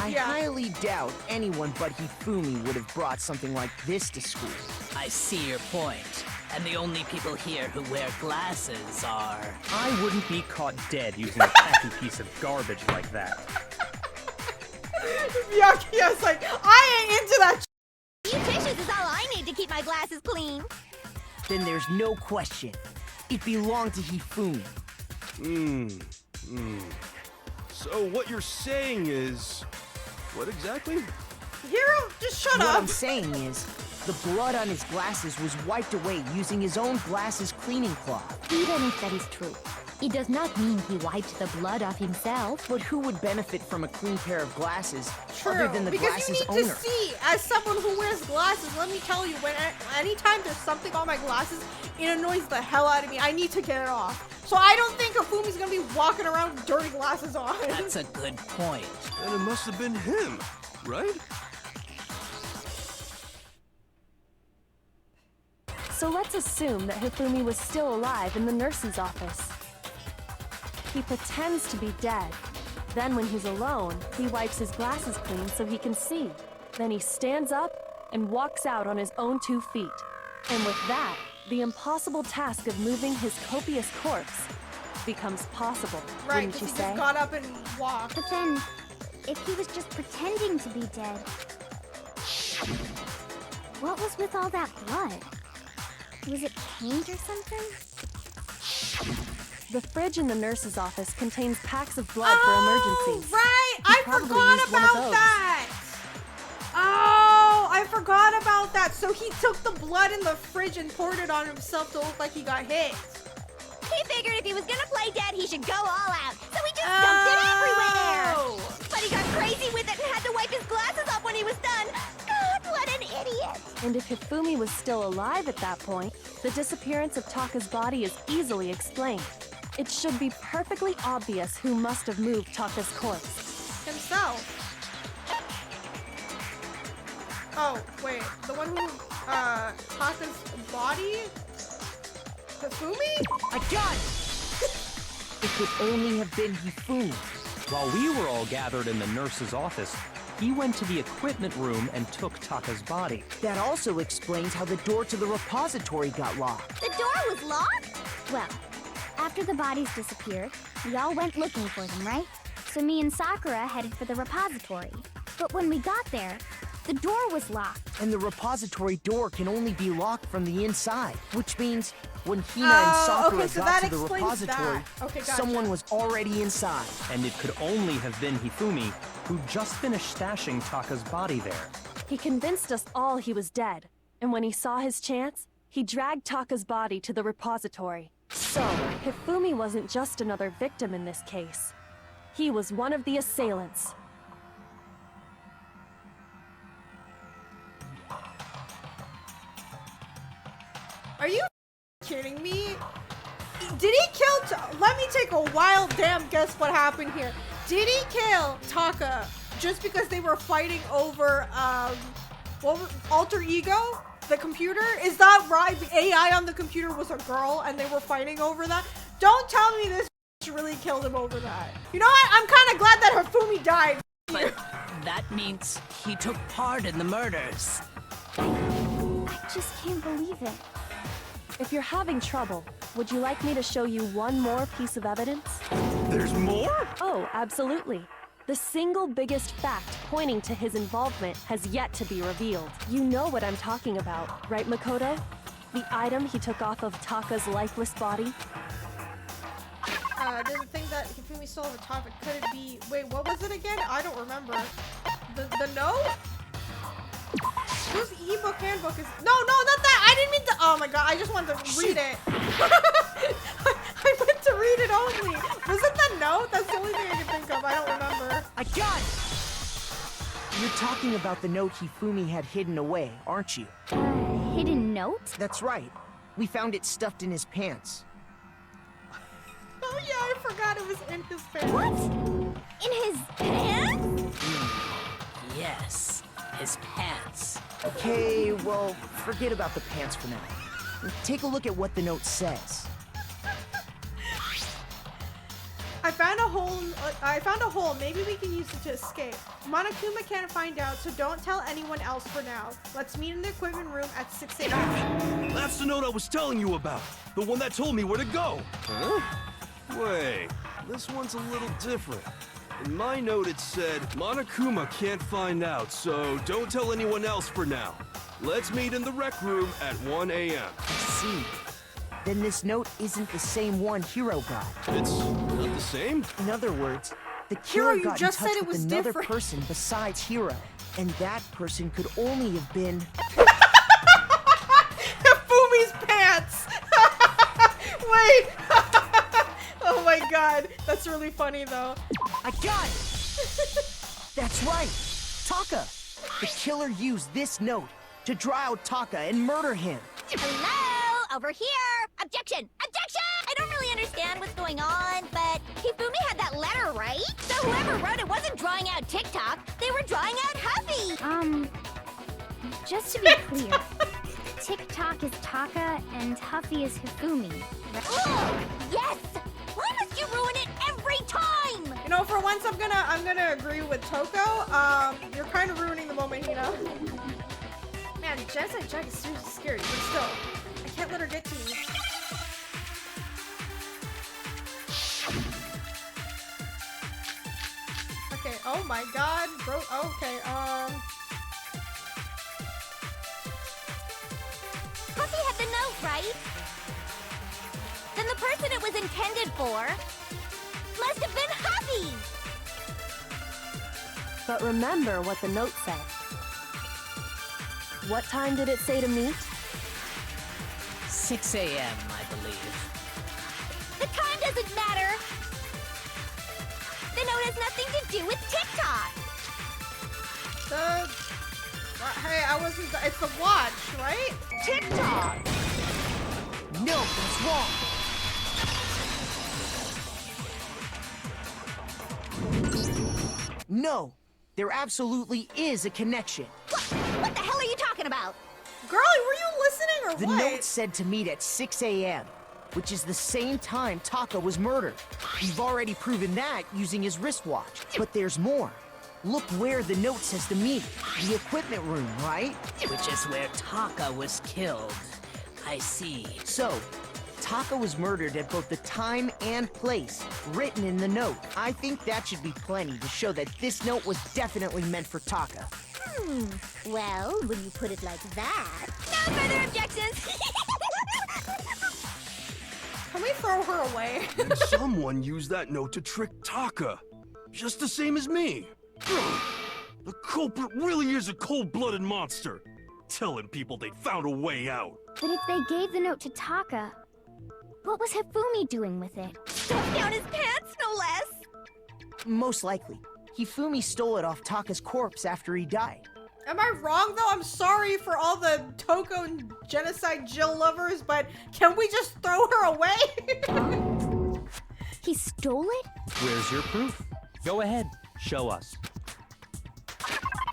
I highly doubt anyone but Hifumi would have brought something like this to school. I see your point. And the only people here who wear glasses are... I wouldn't be caught dead using a tacky piece of garbage like that. Byakuya's like, I ain't into that. Few tissues is all I need to keep my glasses clean. Then there's no question. It belonged to Hifumi. So what you're saying is... What exactly? Hero, just shut What up. I'm saying is, the blood on his glasses was wiped away using his own glasses cleaning cloth. Even if that is true, it does not mean he wiped the blood off himself. But who would benefit from a clean pair of glasses True, other than the because glasses you need owner? to see, as someone who wears glasses, let me tell you, anytime there's something on my glasses, it annoys the hell out of me. I need to get it off. So I don't think Hifumi's gonna be walking around with dirty glasses on. That's a good point. And it must have been him, right? So let's assume that Hifumi was still alive in the nurse's office. He pretends to be dead. Then when he's alone, he wipes his glasses clean so he can see. Then he stands up and walks out on his own 2 feet. And with that, the impossible task of moving his copious corpse becomes possible, Right, wouldn't you because he say? just got up and walked. But then, if he was just pretending to be dead, what was with all that blood? Was it paint or something? The fridge in the nurse's office contains packs of blood for emergencies. Right! He I probably forgot used one of about those. that! Oh, I forgot about that. So he took the blood in the fridge and poured it on himself to look like he got hit. He figured if he was gonna play dead, he should go all out. So he just dumped it everywhere. Oh. But he got crazy with it and had to wipe his glasses off when he was done. God, what an idiot! And if Hifumi was still alive at that point, the disappearance of Taka's body is easily explained. It should be perfectly obvious who must have moved Taka's corpse. Himself. Oh, wait. The one who, Taka's body? Hifumi? I got it! It could only have been Hifumi. While we were all gathered in the nurse's office, he went to the equipment room and took Taka's body. That also explains how the door to the repository got locked. The door was locked? Well, after the bodies disappeared, we all went looking for them, right? So me and Sakura headed for the repository. But when we got there, the door was locked. And the repository door can only be locked from the inside, which means when Hina and Sakura okay, so got that to the explains repository, that. Okay, gotcha. someone was already inside. And it could only have been Hifumi, who'd just finished stashing Taka's body there. He convinced us all he was dead, and when he saw his chance, he dragged Taka's body to the repository. So, Hifumi wasn't just another victim in this case. He was one of the assailants. Are you kidding me? Did he kill let me take a wild damn guess what happened here. Did he kill Taka just because they were fighting over alter ego? The computer? Is that right? The AI on the computer was a girl and they were fighting over that? Don't tell me this really killed him over that. You know what? I'm kind of glad that Hifumi died. But that means he took part in the murders. I just can't believe it. If you're having trouble, would you like me to show you one more piece of evidence? There's more? Oh, absolutely. The single biggest fact pointing to his involvement has yet to be revealed. You know what I'm talking about, right, Makoto? The item he took off of Taka's lifeless body? There's a thing that Hifumi stole of a topic. Could it be... Wait, what was it again? I don't remember. The note? Whose ebook handbook is... No, not that! I didn't mean to... Oh my god, I just wanted to read it. I meant to read it only. Was it the note? That's the only thing I can think of. I don't remember. I got it! You're talking about the note Hifumi had hidden away, aren't you? Hidden note? That's right. We found it stuffed in his pants. Oh yeah, I forgot it was in his pants. What? In his pants? Yes, his pants. Okay, well, forget about the pants for now. Take a look at what the note says. I found a hole. Maybe we can use it to escape. Monokuma can't find out, so don't tell anyone else for now. Let's meet in the equipment room at 6 a.m. That's the note I was telling you about. The one that told me where to go. Huh? Wait, this one's a little different. In my note it said, Monokuma can't find out, so don't tell anyone else for now. Let's meet in the rec room at 1 a.m. I see. Then this note isn't the same one Hiro got. It's not the same? In other words, the Hiro, killer you got in just touch said it with was another different. person besides Hiro. And that person could only have been... Hifumi's pants! Wait! Oh my god, that's really funny though. I got it! That's right! Taka! The killer used this note to draw out Taka and murder him. Hello? Over here! Objection! Objection! I don't really understand understand what's going on, but Hifumi had that letter, right? So whoever wrote it wasn't drawing out TikTok, they were drawing out Huffy! Just to be clear, TikTok is Taka and Huffy is Hifumi. Oh, yes! Why must you ruin it every time? You know, for once, I'm gonna agree with Toko. You're kind of ruining the moment, Hina. Man, Genocide Jack is seriously scary, but still, I can't let her get to me. Okay, oh my god, bro, okay, Huffy had the note, right? Then the person it was intended for must have been Huffy! But remember what the note said. What time did it say to meet? 6 a.m., I believe. The time doesn't matter! The note has nothing to do with TikTok! Hey, I wasn't, it's the watch, right? TikTok! No, that's wrong. No, there absolutely is a connection. What the hell are you talking about? Girlie, were you listening or The what? note said to meet at 6 a.m., which is the same time Taka was murdered. We've already proven that using his wristwatch. But there's more. Look where the note says to meet. The equipment room, right? Which is where Taka was killed. I see. So, Taka was murdered at both the time and place written in the note. I think that should be plenty to show that this note was definitely meant for Taka. Well, when you put it like that... No further objections! Can we throw her away? And someone used that note to trick Taka. Just the same as me. The culprit really is a cold-blooded monster. Telling people they found a way out. But if they gave the note to Taka, what was Hifumi doing with it? Stuffed down his pants, no less! Most likely. Hifumi stole it off Taka's corpse after he died. Am I wrong, though? I'm sorry for all the Toko and Genocide Jill lovers, but can we just throw her away? He stole it? Where's your proof? Go ahead, show us.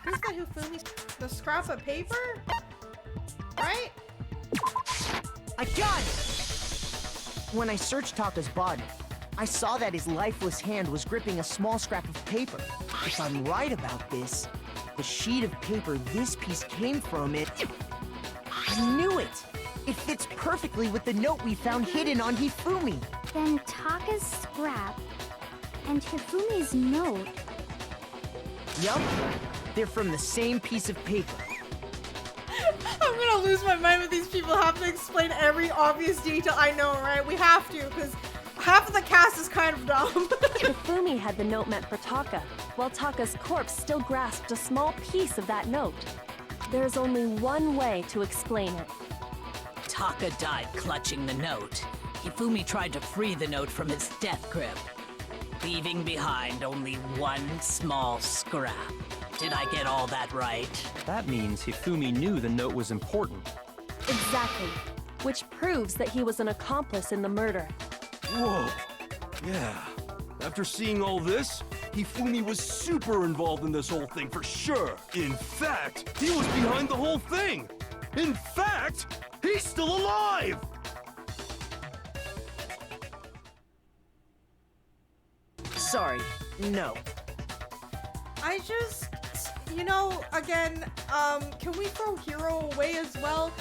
Who's the Hifumi? The scrap of paper? Right? I got it! When I searched Taka's body, I saw that his lifeless hand was gripping a small scrap of paper. If I'm right about this, the sheet of paper this piece came from, I knew it! It fits perfectly with the note we found hidden on Hifumi. Then Taka's scrap and Hifumi's note. Yup, they're from the same piece of paper. I'm gonna lose my mind with these people. Have to explain every obvious detail. I know, right? We have to, because half of the cast is kind of dumb. Hifumi had the note meant for Taka, while Taka's corpse still grasped a small piece of that note. There's only one way to explain it. Taka died clutching the note. Hifumi tried to free the note from his death grip, leaving behind only one small scrap. Did I get all that right? That means Hifumi knew the note was important. Exactly. Which proves that he was an accomplice in the murder. Whoa. Yeah. After seeing all this, Hifumi was super involved in this whole thing for sure. In fact, he was behind the whole thing. In fact, he's still alive! Sorry, no. I just, you know, again, can we throw Hero away as well?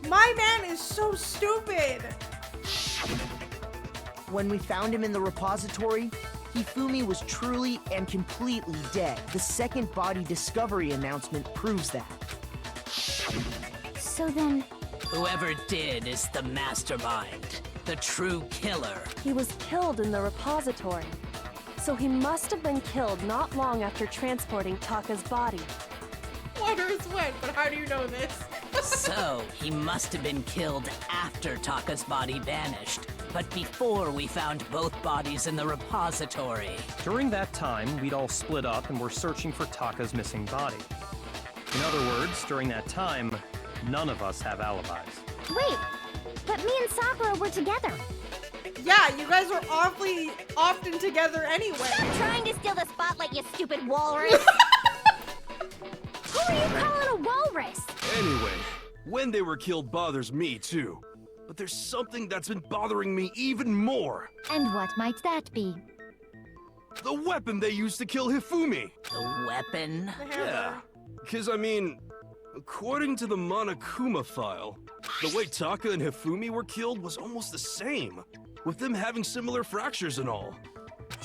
My man is so stupid. When we found him in the repository, Hifumi was truly and completely dead. The second body discovery announcement proves that. So then, Whoever did is the mastermind, the true killer. He was killed in the repository. So he must have been killed not long after transporting Taka's body. Water is wet, but how do you know this? So, he must have been killed after Taka's body vanished, but before we found both bodies in the repository. During that time, we'd all split up and were searching for Taka's missing body. In other words, during that time, none of us have alibis. wait, but me and Sakura were together. Yeah, you guys were awfully often together anyway. Stop trying to steal the spotlight, you stupid walrus. Who are you calling a walrus? Anyway, when they were killed bothers me too. But there's something that's been bothering me even more. And what might that be? The weapon they used to kill Hifumi. The weapon? The hammer. Yeah, because I mean, according to the Monokuma file, the way Taka and Hifumi were killed was almost the same, with them having similar fractures and all.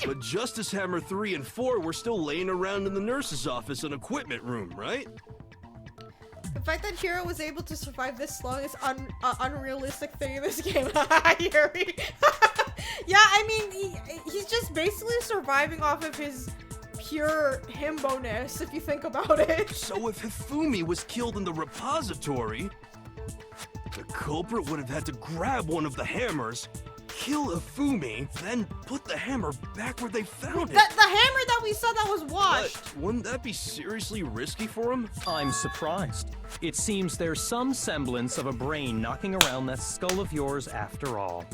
But Justice Hammer 3 and 4 were still laying around in the nurse's office and equipment room, right? The fact that Hiro was able to survive this long is unrealistic thing in this game. Yuri. Yeah, I mean, he's just basically surviving off of his pure himbo-ness, if you think about it. So if Hifumi was killed in the repository, the culprit would have had to grab one of the hammers, kill Hifumi, then put the hammer back where they found it. The hammer that we saw that was washed. But wouldn't that be seriously risky for him? I'm surprised. It seems there's some semblance of a brain knocking around that skull of yours after all.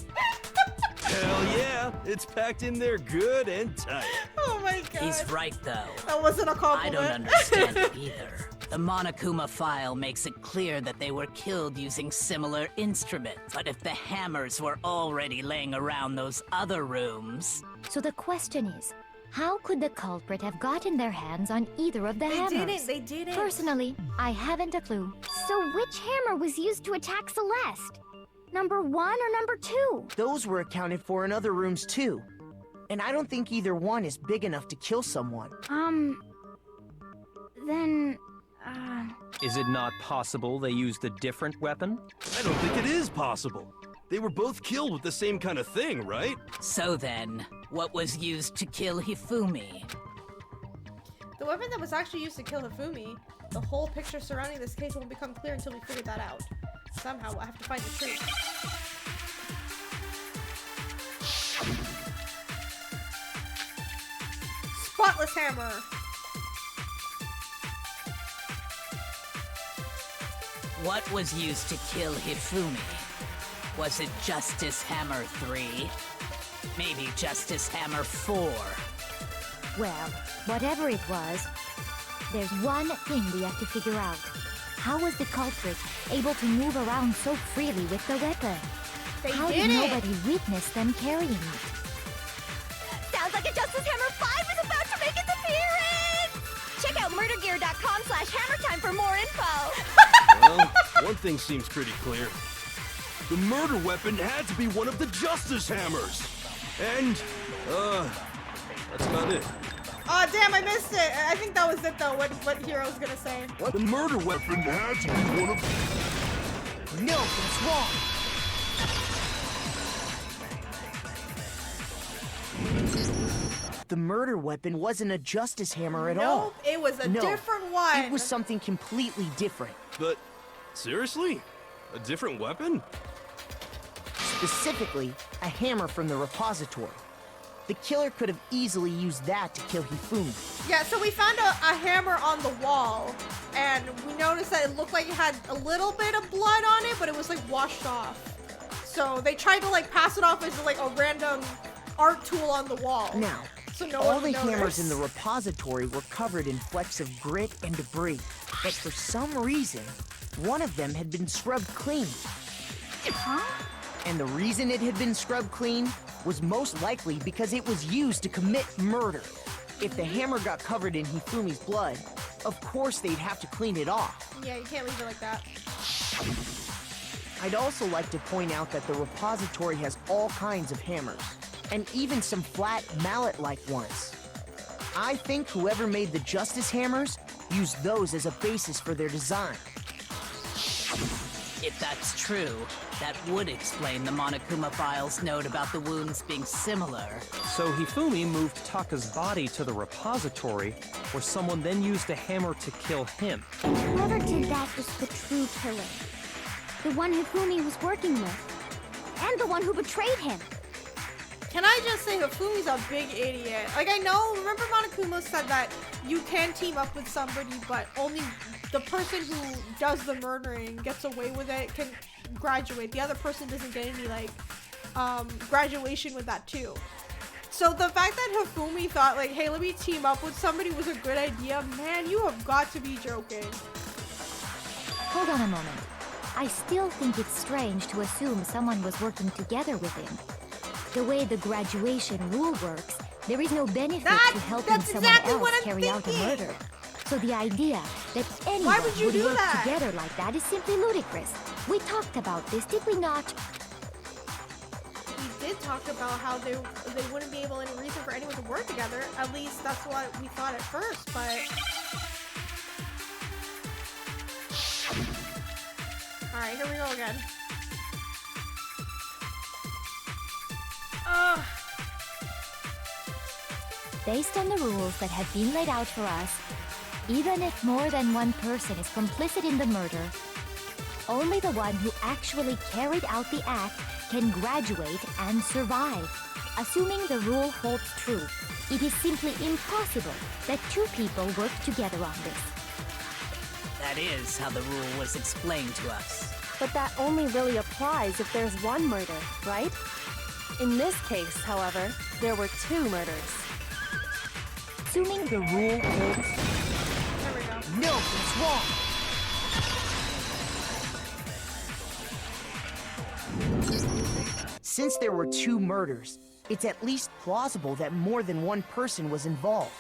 Hell yeah, it's packed in there good and tight. Oh my god. He's right, though. That wasn't a I compliment. don't understand it either. The Monokuma file makes it clear that they were killed using similar instruments. But if the hammers were already laying around those other rooms... So the question is, how could the culprit have gotten their hands on either of the hammers? They didn't. Personally, I haven't a clue. So which hammer was used to attack Celeste? Number 1 or number 2? Those were accounted for in other rooms too. And I don't think either one is big enough to kill someone. Then, Is it not possible they used a different weapon? I don't think it is possible. They were both killed with the same kind of thing, right? So then, what was used to kill Hifumi? The weapon that was actually used to kill Hifumi, the whole picture surrounding this case won't become clear until we figure that out. Somehow, we'll have to find the truth. Spotless hammer! What was used to kill Hifumi? Was it Justice Hammer 3? Maybe Justice Hammer 4? Well, whatever it was, there's one thing we have to figure out. How was the culprit able to move around so freely with the weapon? How did nobody witness them carrying it? sounds like a Justice Hammer 5 is about to make its appearance! Check out murdergear.com/hammertime for more info! Well, one thing seems pretty clear. The murder weapon had to be one of the Justice Hammers. And, that's about it. Oh, damn, I missed it. I think that was it, though, what Hero's gonna say. What? The murder weapon had to be one of... No, that's wrong. The murder weapon wasn't a Justice Hammer at all. Nope, it was a No, different one. It was something completely different. But, seriously? A different weapon? Specifically, a hammer from the repository. The killer could have easily used that to kill Hifumi. Yeah, so we found a hammer on the wall, and we noticed that it looked like it had a little bit of blood on it, but it was like washed off. So they tried to like pass it off as like a random art tool on the wall. Now, so no all one the would notice. hammers in the repository were covered in flecks of grit and debris, but for some reason, one of them had been scrubbed clean. Huh? And the reason it had been scrubbed clean was most likely because it was used to commit murder. If the hammer got covered in Hifumi's blood, of course they'd have to clean it off. Yeah, you can't leave it like that. I'd also like to point out that the repository has all kinds of hammers, and even some flat mallet-like ones. I think whoever made the Justice Hammers used those as a basis for their design. If that's true, that would explain the Monokuma file's note about the wounds being similar. So Hifumi moved Taka's body to the repository, where someone then used a hammer to kill him. Whoever did that was the true killer. The one Hifumi was working with. And the one who betrayed him. Can I just say Hifumi's a big idiot? Like, I know, remember Monokuma said that you can team up with somebody, but only the person who does the murdering gets away with it, can graduate. The other person doesn't get any, like, graduation with that too. So the fact that Hifumi thought like, hey, let me team up with somebody was a good idea, man, you have got to be joking. Hold on a moment. I still think it's strange to assume someone was working together with him. The way the graduation rule works, there is no benefit to helping someone else carry out a murder. So the idea that anyone would work together like that is simply ludicrous. We talked about this, did we not? We did talk about how they wouldn't be able any reason for anyone to work together. At least that's what we thought at first, but... Alright, here we go again. Based on the rules that have been laid out for us, even if more than one person is complicit in the murder, only the one who actually carried out the act can graduate and survive. Assuming the rule holds true, it is simply impossible that two people work together on this. That is how the rule was explained to us. But that only really applies if there's one murder, right? In this case, however, there were two murders. Assuming the rule holds... There we go. No, that's wrong. Since there were two murders, it's at least plausible that more than one person was involved.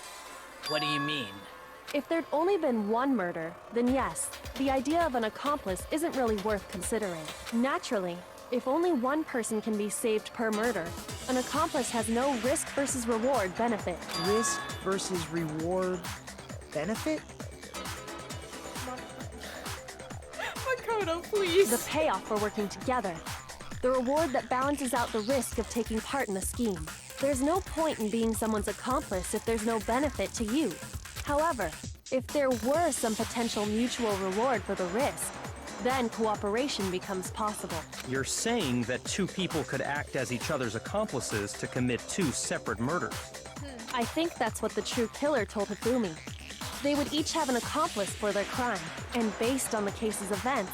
What do you mean? If there'd only been one murder, then yes, the idea of an accomplice isn't really worth considering. Naturally, if only one person can be saved per murder, an accomplice has no risk versus reward benefit. Risk versus reward benefit? Makoto, please. The payoff for working together. The reward that balances out the risk of taking part in the scheme. There's no point in being someone's accomplice if there's no benefit to you. However, if there were some potential mutual reward for the risk, then cooperation becomes possible. You're saying that two people could act as each other's accomplices to commit two separate murders. I think that's what the true killer told Hifumi. They would each have an accomplice for their crime, and based on the case's events,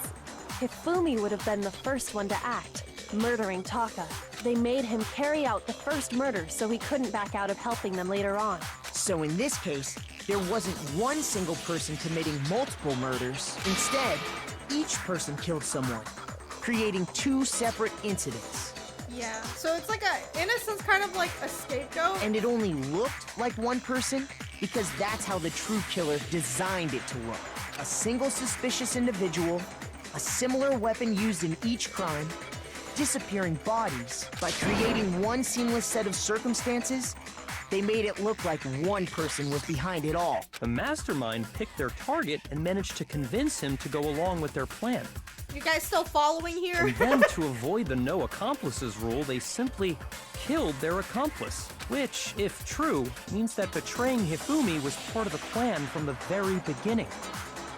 Hifumi would have been the first one to act, murdering Taka. They made him carry out the first murder so he couldn't back out of helping them later on. So in this case, there wasn't one single person committing multiple murders. Instead, each person killed someone, creating two separate incidents. Yeah, so it's like in a sense, kind of like a scapegoat. And it only looked like one person because that's how the true killer designed it to look. A single suspicious individual, a similar weapon used in each crime, disappearing bodies. By creating one seamless set of circumstances, they made it look like one person was behind it all. The mastermind picked their target and managed to convince him to go along with their plan. You guys still following here? And then, to avoid the no accomplices rule, they simply killed their accomplice. Which, if true, means that betraying Hifumi was part of the plan from the very beginning.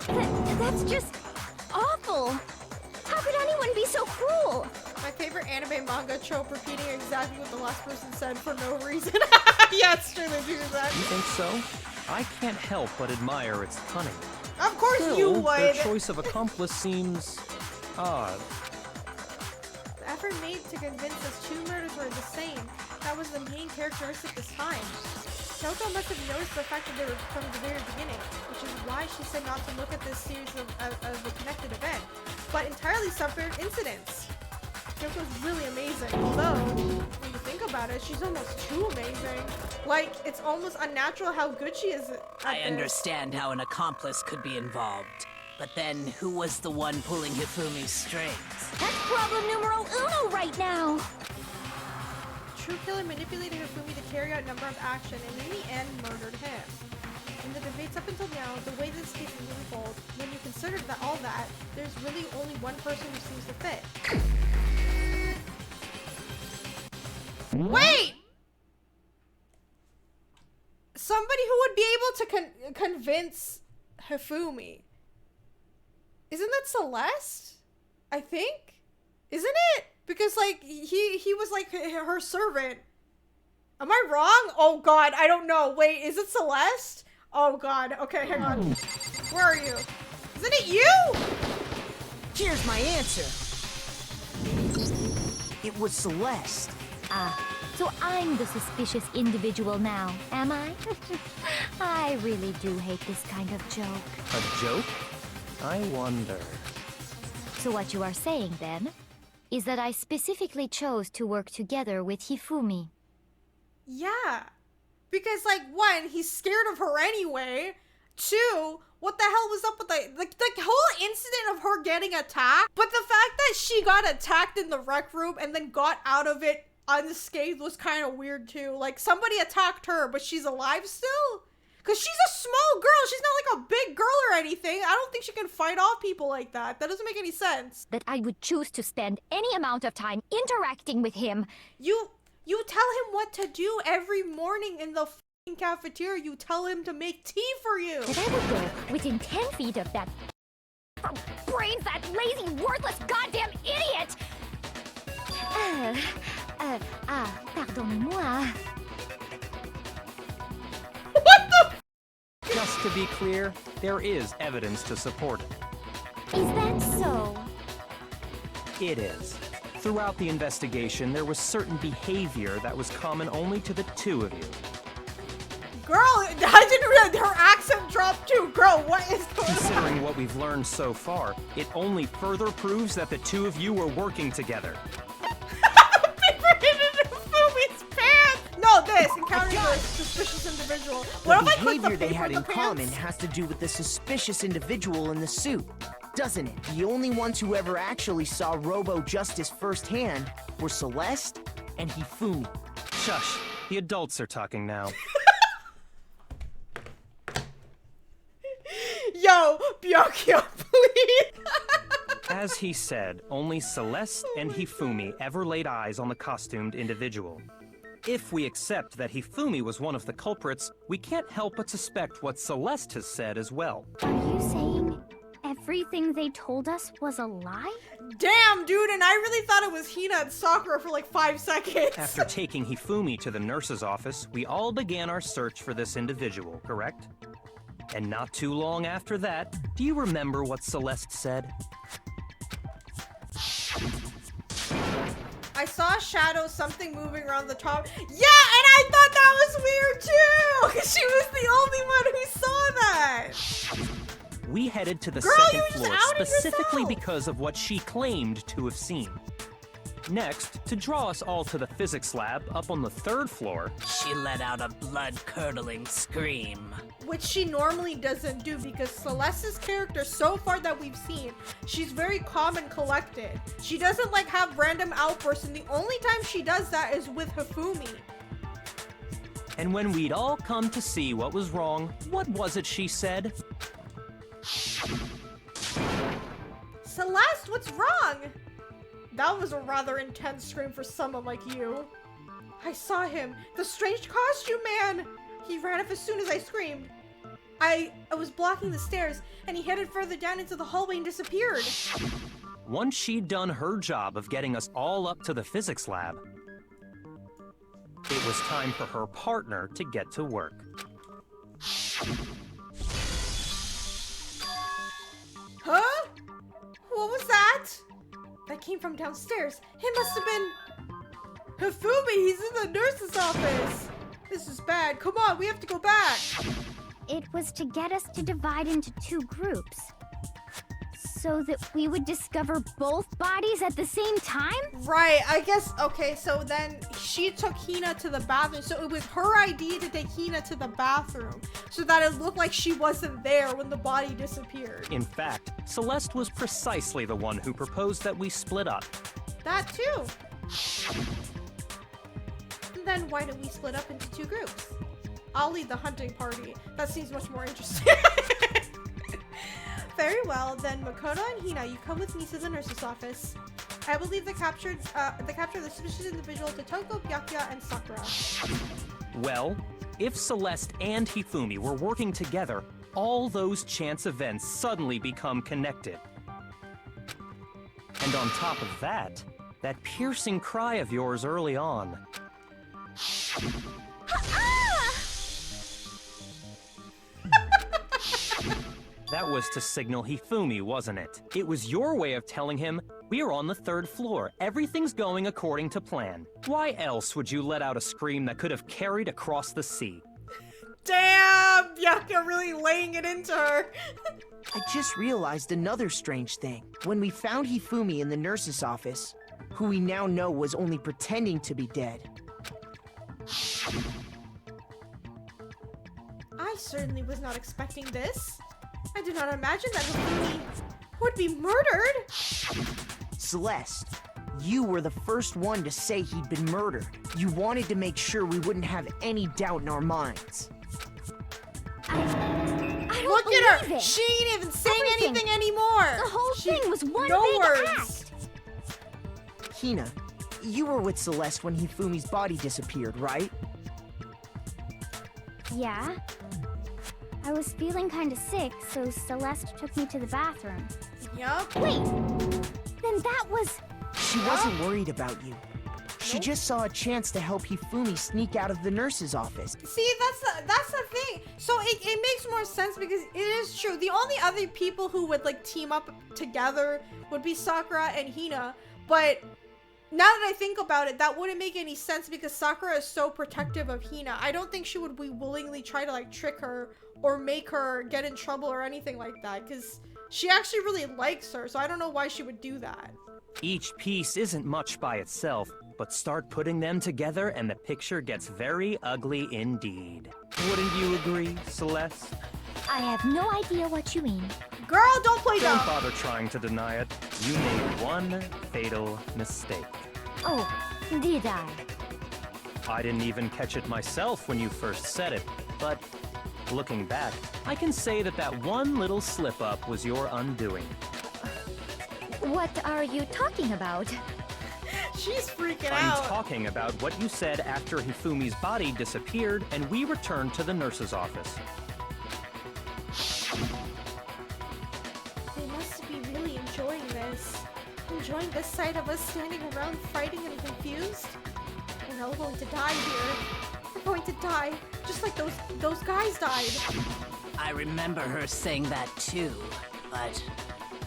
That's just awful. How could anyone be so cruel? My favorite anime manga trope, repeating exactly what the last person said for no reason. Yeah, it's true, they do that. You think so? I can't help but admire its cunning. Of course Still, you would. their choice of accomplice seems odd. The effort made to convince us two murders were the same. That was the main characteristic this time. Kyoko must have noticed the fact that they were from the very beginning, which is why she said not to look at this series of a connected event, but entirely separate incidents. Kyoko's really amazing, although, when you think about it, she's almost too amazing. Like, it's almost unnatural how good she is at I this. understand how an accomplice could be involved, but then who was the one pulling Hifumi's strings? That's problem numero uno right now. True killer manipulated Hifumi to carry out a number of actions and in the end murdered him. In the debates up until now, the way this case is unfold, when you consider that all that, there's really only one person who seems to fit. Wait! Somebody who would be able to convince Hifumi. Isn't that Celeste? I think? Isn't it? Because, like, he was, like, her servant. Am I wrong? Oh, God, I don't know. Wait, is it Celeste? Oh, God. Okay, hang on. Where are you? Isn't it you? Here's my answer. It was Celeste. Ah, so I'm the suspicious individual now, am I? I really do hate this kind of joke. A joke? I wonder. So what you are saying, then, is that I specifically chose to work together with Hifumi. Yeah. Because, like, one, he's scared of her anyway. Two, what the hell was up with the whole incident of her getting attacked? But the fact that she got attacked in the rec room and then got out of it unscathed was kind of weird too. Like, somebody attacked her, but she's alive still? Because she's a small girl. She's not like a big girl or anything. I don't think she can fight off people like that. That doesn't make any sense. That I would choose to spend any amount of time interacting with him. You tell him what to do every morning in the f***ing cafeteria. You tell him to make tea for you. That I would go within 10 feet of that brains, that lazy, worthless, goddamn idiot! Pardonnez-moi. What the f***? Just to be clear, there is evidence to support it. Is that so? It is. Throughout the investigation, there was certain behavior that was common only to the two of you. Girl, I didn't realize her accent dropped too. Girl, what is going on? Considering what we've learned so far, it only further proves that the two of you were working together. Paper hit into Fumi's pants! No, this, encountering a suspicious individual. What The if I click the behavior they paper had in in the common pants? has to do with the suspicious individual in the suit, doesn't it? The only ones who ever actually saw Robo Justice firsthand were Celeste and Hifumi. Shush, the adults are talking now. Yo, Byakuya, please! As he said, only Celeste and Hifumi ever laid eyes on the costumed individual. If we accept that Hifumi was one of the culprits, we can't help but suspect what Celeste has said as well. Are you saying everything they told us was a lie? Damn, dude, and I really thought it was Hina and Sakura for like 5 seconds. After taking Hifumi to the nurse's office, we all began our search for this individual, correct? And not too long after that, do you remember what Celeste said? I saw a shadow, something moving around the top. Yeah, and I thought that was weird too! Because she was the only one who saw that! We headed to the Girl, second you just floor outed specifically yourself. because of what she claimed to have seen. Next, to draw us all to the physics lab up on the 3rd floor, She let out a blood-curdling scream. Which she normally doesn't do because Celeste's character so far that we've seen, she's very calm and collected. She doesn't like have random outbursts, and the only time she does that is with Hifumi. and when we'd all come to see what was wrong, what was it she said? Celeste, what's wrong? That was a rather intense scream for someone like you. I saw him, the strange costume man. He ran off as soon as I screamed. I was blocking the stairs, and he headed further down into the hallway and disappeared. Once she'd done her job of getting us all up to the physics lab, it was time for her partner to get to work. Huh? What was that? That came from downstairs. It must have been Hifumi. He's in the nurse's office. This is bad. Come on, we have to go back. It was to get us to divide into 2 groups. So that we would discover both bodies at the same time? Right, I guess, okay, so then she took Hina to the bathroom. So it was her idea to take Hina to the bathroom so that it looked like she wasn't there when the body disappeared. In fact, Celeste was precisely the one who proposed that we split up. That too. And then why don't we split up into 2 groups? I'll lead the hunting party. That seems much more interesting. Very well, then Makoto and Hina, you come with me to the nurse's office. I will leave the capture of the suspicious individual to Toko, Byakuya, and Sakura. Well, if Celeste and Hifumi were working together, all those chance events suddenly become connected. And on top of that, that piercing cry of yours early on. That That was to signal Hifumi, wasn't it? It was your way of telling him, we're on the 3rd floor. Everything's going according to plan. Why else would you let out a scream that could have carried across the sea? Damn! Byakuya really laying it into her. I just realized another strange thing. When we found Hifumi in the nurse's office, who we now know was only pretending to be dead. I certainly was not expecting this. I did not imagine that Hifumi would be murdered. Celeste, you were the first one to say he'd been murdered. You wanted to make sure we wouldn't have any doubt in our minds. I don't Look believe at her! it. She ain't even saying Everything. anything anymore! The whole thing was one no big words. act. Hina, you were with Celeste when Hifumi's body disappeared, right? Yeah. I was feeling kind of sick, so Celeste took me to the bathroom. Yup. Wait, then that was... She wasn't worried about you. She just saw a chance to help Hifumi sneak out of the nurse's office. See, that's the thing. So it makes more sense because it is true. The only other people who would like team up together would be Sakura and Hina. But now that I think about it, that wouldn't make any sense because Sakura is so protective of Hina. I don't think she would be willingly try to like trick her or make her get in trouble or anything like that because she actually really likes her. So I don't know why she would do that. Each piece isn't much by itself, but start putting them together and the picture gets very ugly indeed. Wouldn't you agree, Celeste? I have no idea what you mean. Girl, don't play Don't dumb. bother trying to deny it. You made one fatal mistake. Oh, did I? I didn't even catch it myself when you first said it, but looking back, I can say that that one little slip-up was your undoing. What are you talking about? She's freaking I'm out. talking about what you said after Hifumi's body disappeared and we returned to the nurse's office. They must be really enjoying this. Enjoying this sight of us standing around fighting and confused. We're all going to die here. We're going to die, just like those guys died. I remember her saying that too, but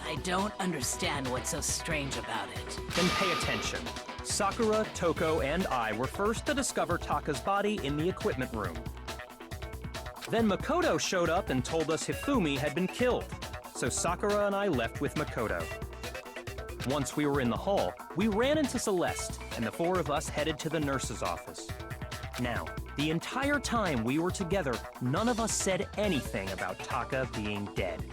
I don't understand what's so strange about it. Then pay attention. Sakura, Toko, and I were first to discover Taka's body in the equipment room. Then Makoto showed up and told us Hifumi had been killed, so Sakura and I left with Makoto. Once we were in the hall, we ran into Celeste, and the 4 of us headed to the nurse's office. Now, the entire time we were together, none of us said anything about Taka being dead.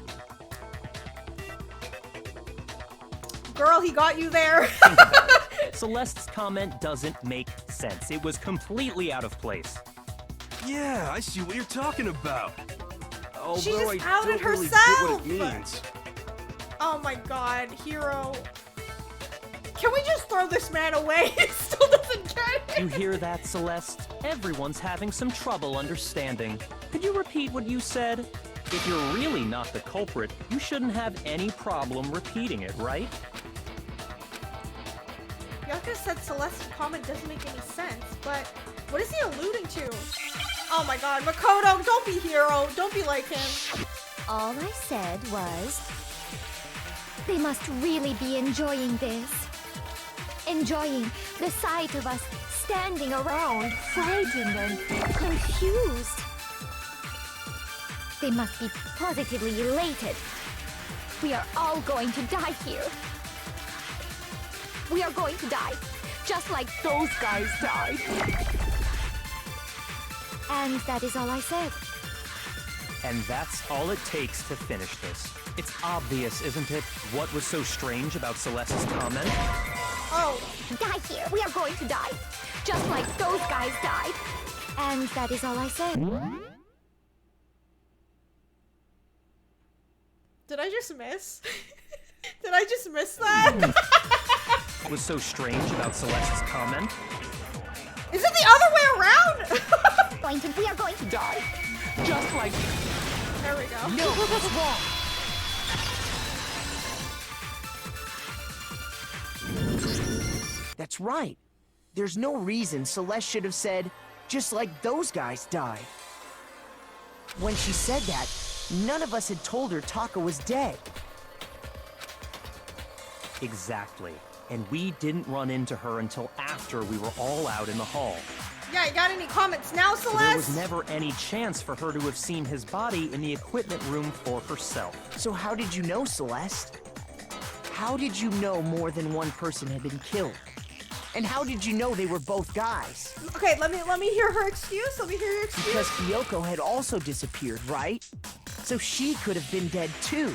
Girl, he got you there. Think about it. Celeste's comment doesn't make sense. It was completely out of place. Yeah, I see what you're talking about. Although She just I outed don't really herself. get what it means. Oh my god, Hero. Can we just throw this man away? He still doesn't get it. You hear that, Celeste? Everyone's having some trouble understanding. Could you repeat what you said? If you're really not the culprit, you shouldn't have any problem repeating it, right? Byakuya said Celeste's comment doesn't make any sense, but what is he alluding to? Oh my god, Makoto, don't be Hero. Don't be like him. All I said was, they must really be enjoying this. Enjoying the sight of us standing around, frightened and confused. They must be positively elated. We are all going to die here. We are going to die, just like those guys died. And that is all I said. And that's all it takes to finish this. It's obvious, isn't it, what was so strange about Celeste's comment? Oh, Die here. We are going to die, just like those guys died. And that is all I said. did I just miss? Did I just miss that? What was so strange about Celeste's comment? Is it the other way around? We are going to die. Just like... There we go. No, what's wrong? That's right. There's no reason Celeste should have said, just like those guys died. When she said that, None of us had told her Taka was dead. Exactly. And we didn't run into her until after we were all out in the hall. Yeah, you got any comments now, So Celeste? there was never any chance for her to have seen his body in the equipment room for herself. So how did you know, Celeste? How did you know more than one person had been killed? And how did you know they were both guys? Okay, let me hear her excuse. Let me hear your excuse. Because Kyoko had also disappeared, right? So she could have been dead too.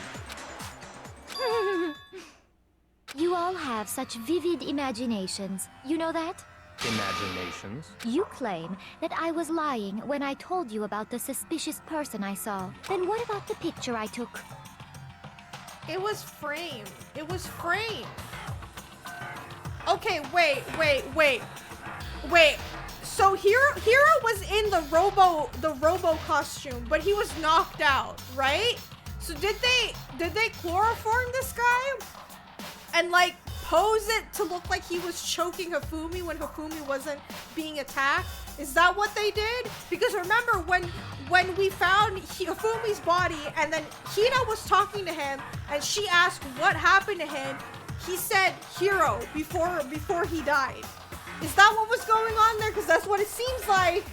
You all have such vivid imaginations. You know that? Imaginations? You claim that I was lying when I told you about the suspicious person I saw. Then what about the picture I took? It was framed. It was framed. Okay, wait. So Hiro was in the robo costume, but he was knocked out, right? So did they chloroform this guy and like pose it to look like he was choking Hifumi when Hifumi wasn't being attacked? Is that what they did? Because remember when we found Hifumi's body and then Hina was talking to him and she asked what happened to him, he said Hiro before he died. Is that what was going on there? Because that's what it seems like.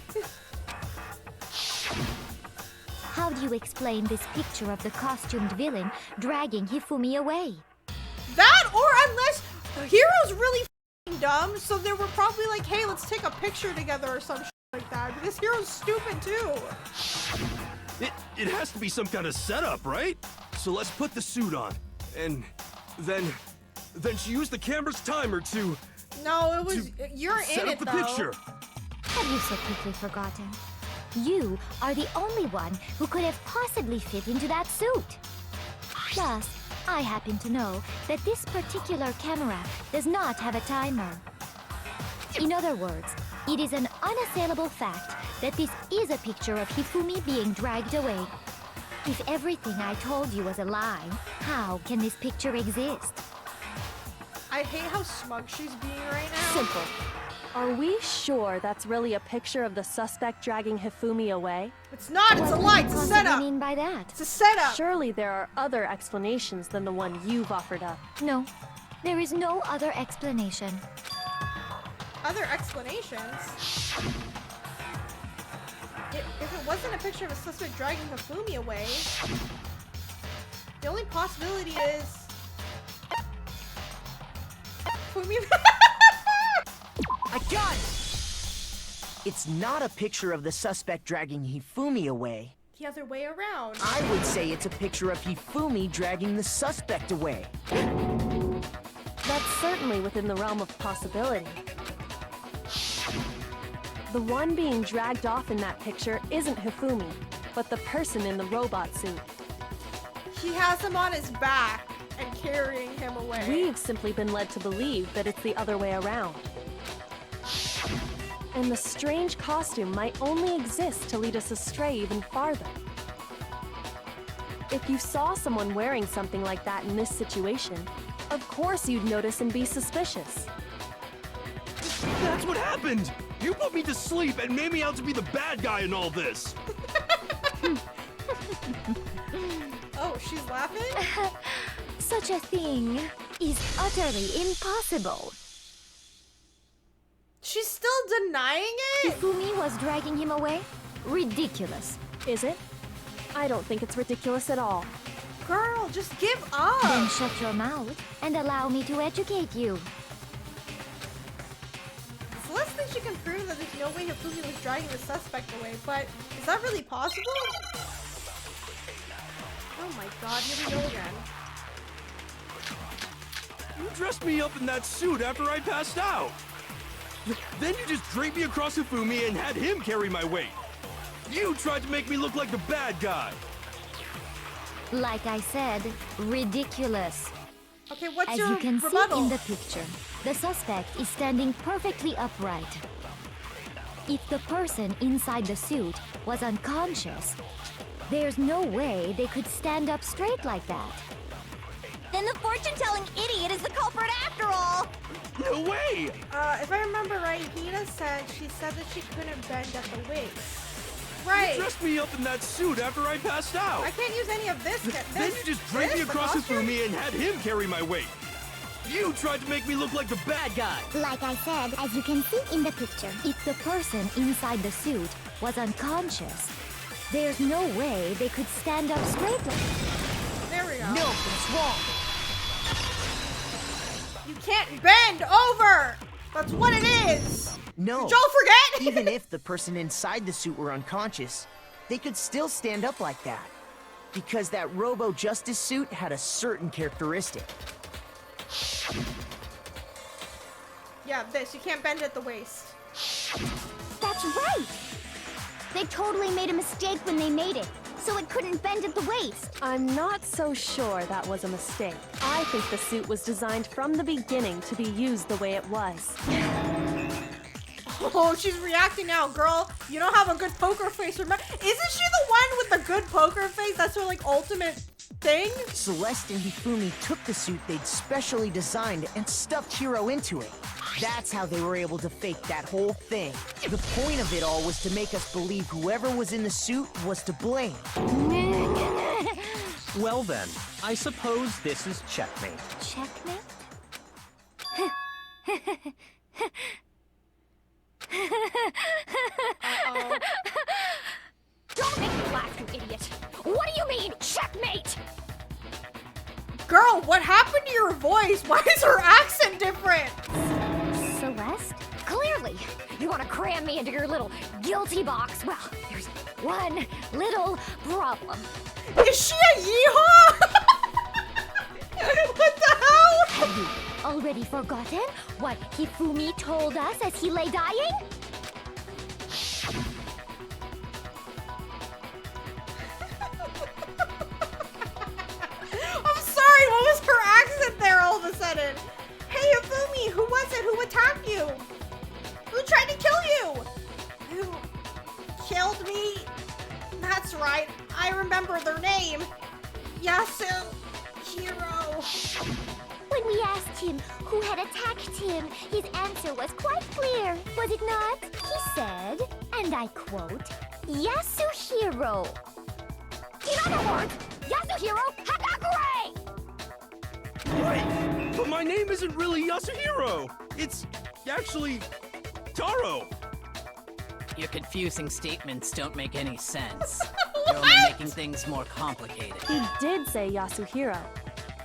How do you explain this picture of the costumed villain dragging Hifumi away? That, or unless Hiro's really f***ing dumb, so they were probably like, hey, let's take a picture together or some shit like that, because Hiro's stupid too. It has to be some kind of setup, right? So let's put the suit on. And then she used the camera's timer to... No, it was, you're in set it up the though. picture. Have you so quickly forgotten? You are the only one who could have possibly fit into that suit. Plus, I happen to know that this particular camera does not have a timer. In other words, it is an unassailable fact that this is a picture of Hifumi being dragged away. If everything I told you was a lie, how can this picture exist? I hate how smug she's being right now. Simple. Are we sure that's really a picture of the suspect dragging Hifumi away? It's not, it's a lie, it's a What do setup. you mean by that? It's a setup. Surely there are other explanations than the one you've offered up. No, there is no other explanation. Other explanations? If it wasn't a picture of a suspect dragging Hifumi away, the only possibility is... Hifumi... I got it! It's not a picture of the suspect dragging Hifumi away. The other way around. I would say it's a picture of Hifumi dragging the suspect away. That's certainly within the realm of possibility. The one being dragged off in that picture isn't Hifumi, but the person in the robot suit. He has him on his back and carrying him away. We've simply been led to believe that it's the other way around. And the strange costume might only exist to lead us astray even farther. If you saw someone wearing something like that in this situation, of course you'd notice and be suspicious. That's what happened! You put me to sleep and made me out to be the bad guy in all this! Oh, she's laughing? Such a thing is utterly impossible. She's still denying it? Hifumi was dragging him away? Ridiculous. Is it? I don't think it's ridiculous at all. Girl, just give Then up. shut your mouth and allow me to educate you. Celeste thinks she can prove that there's no way Hifumi was dragging the suspect away, but is that really possible? Oh my god, here we go again. You dressed me up in that suit after I passed out! Then you just draped me across Hifumi and had him carry my weight! You tried to make me look like the bad guy! Like I said, ridiculous. Okay, what's As your you can rebuttal? see in the picture, the suspect is standing perfectly upright. If the person inside the suit was unconscious, there's no way they could stand up straight like that. Then the fortune-telling idiot is the culprit after all! No way! If I remember right, Hina said she said that she couldn't bend at the waist. Right. You dressed me up in that suit after I passed out. I can't use any of this. Then you just dragged me across Hifumi and had him carry my weight. You tried to make me look like the bad guy. Like I said, as you can see in the picture. If the person inside the suit was unconscious, there's no way they could stand up straight. There we go. No, that's wrong. You can't bend over. That's what it is. No. Did y'all forget? Even if the person inside the suit were unconscious, they could still stand up like that. Because that Robo-Justice suit had a certain characteristic. Yeah, this. You can't bend at the waist. That's right! They totally made a mistake when they made it, so it couldn't bend at the waist. I'm not so sure that was a mistake. I think the suit was designed from the beginning to be used the way it was. Oh, she's reacting now, girl. You don't have a good poker face. Remember, isn't she the one with the good poker face? That's her like ultimate thing. Celeste and Hifumi took the suit they'd specially designed and stuffed Hiro into it. That's how they were able to fake that whole thing. The point of it all was to make us believe whoever was in the suit was to blame. Well then, I suppose this is checkmate. Checkmate? Don't make me laugh, you idiot! What do you mean, checkmate? Girl, what happened to your voice? Why is her accent different? Celeste? Clearly, you want to cram me into your little guilty box. Well, there's one little problem. Is she a yeehaw? What the hell? Have you already forgotten what Hifumi told us as he lay dying? I'm sorry, what was her accent there all of a sudden? Hey, Hifumi, who was it? Who attacked you? Who tried to kill you? Who killed me? That's right, I remember their name. Yasuhiro. When we asked him who had attacked him, his answer was quite clear, was it not? He said, and I quote, Yasuhiro. In other words, Yasuhiro Hagakure! Wait, but my name isn't really Yasuhiro. It's actually Taro. Your confusing statements don't make any sense. You're only making things more complicated. He did say Yasuhiro,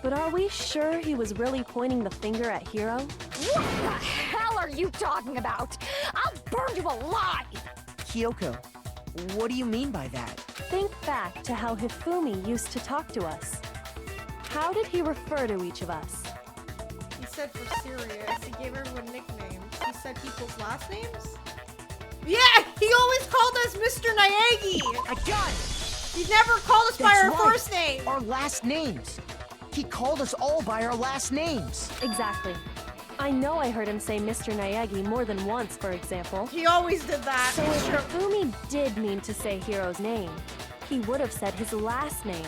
but are we sure he was really pointing the finger at Hiro? What the hell are you talking about? I'll burn you alive! Kyoko, what do you mean by that? Think back to how Hifumi used to talk to us. How did he refer to each of us? He said for serious, he gave everyone nicknames. He said people's last names? Yeah, he always called us Mr. Naegi. I got it! He never called us by That's our right. first name. Our last names. He called us all by our last names. Exactly. I know I heard him say Mr. Naegi more than once, for example. He always did that. So if Sure. Hifumi did mean to say Hiro's name, he would have said his last name,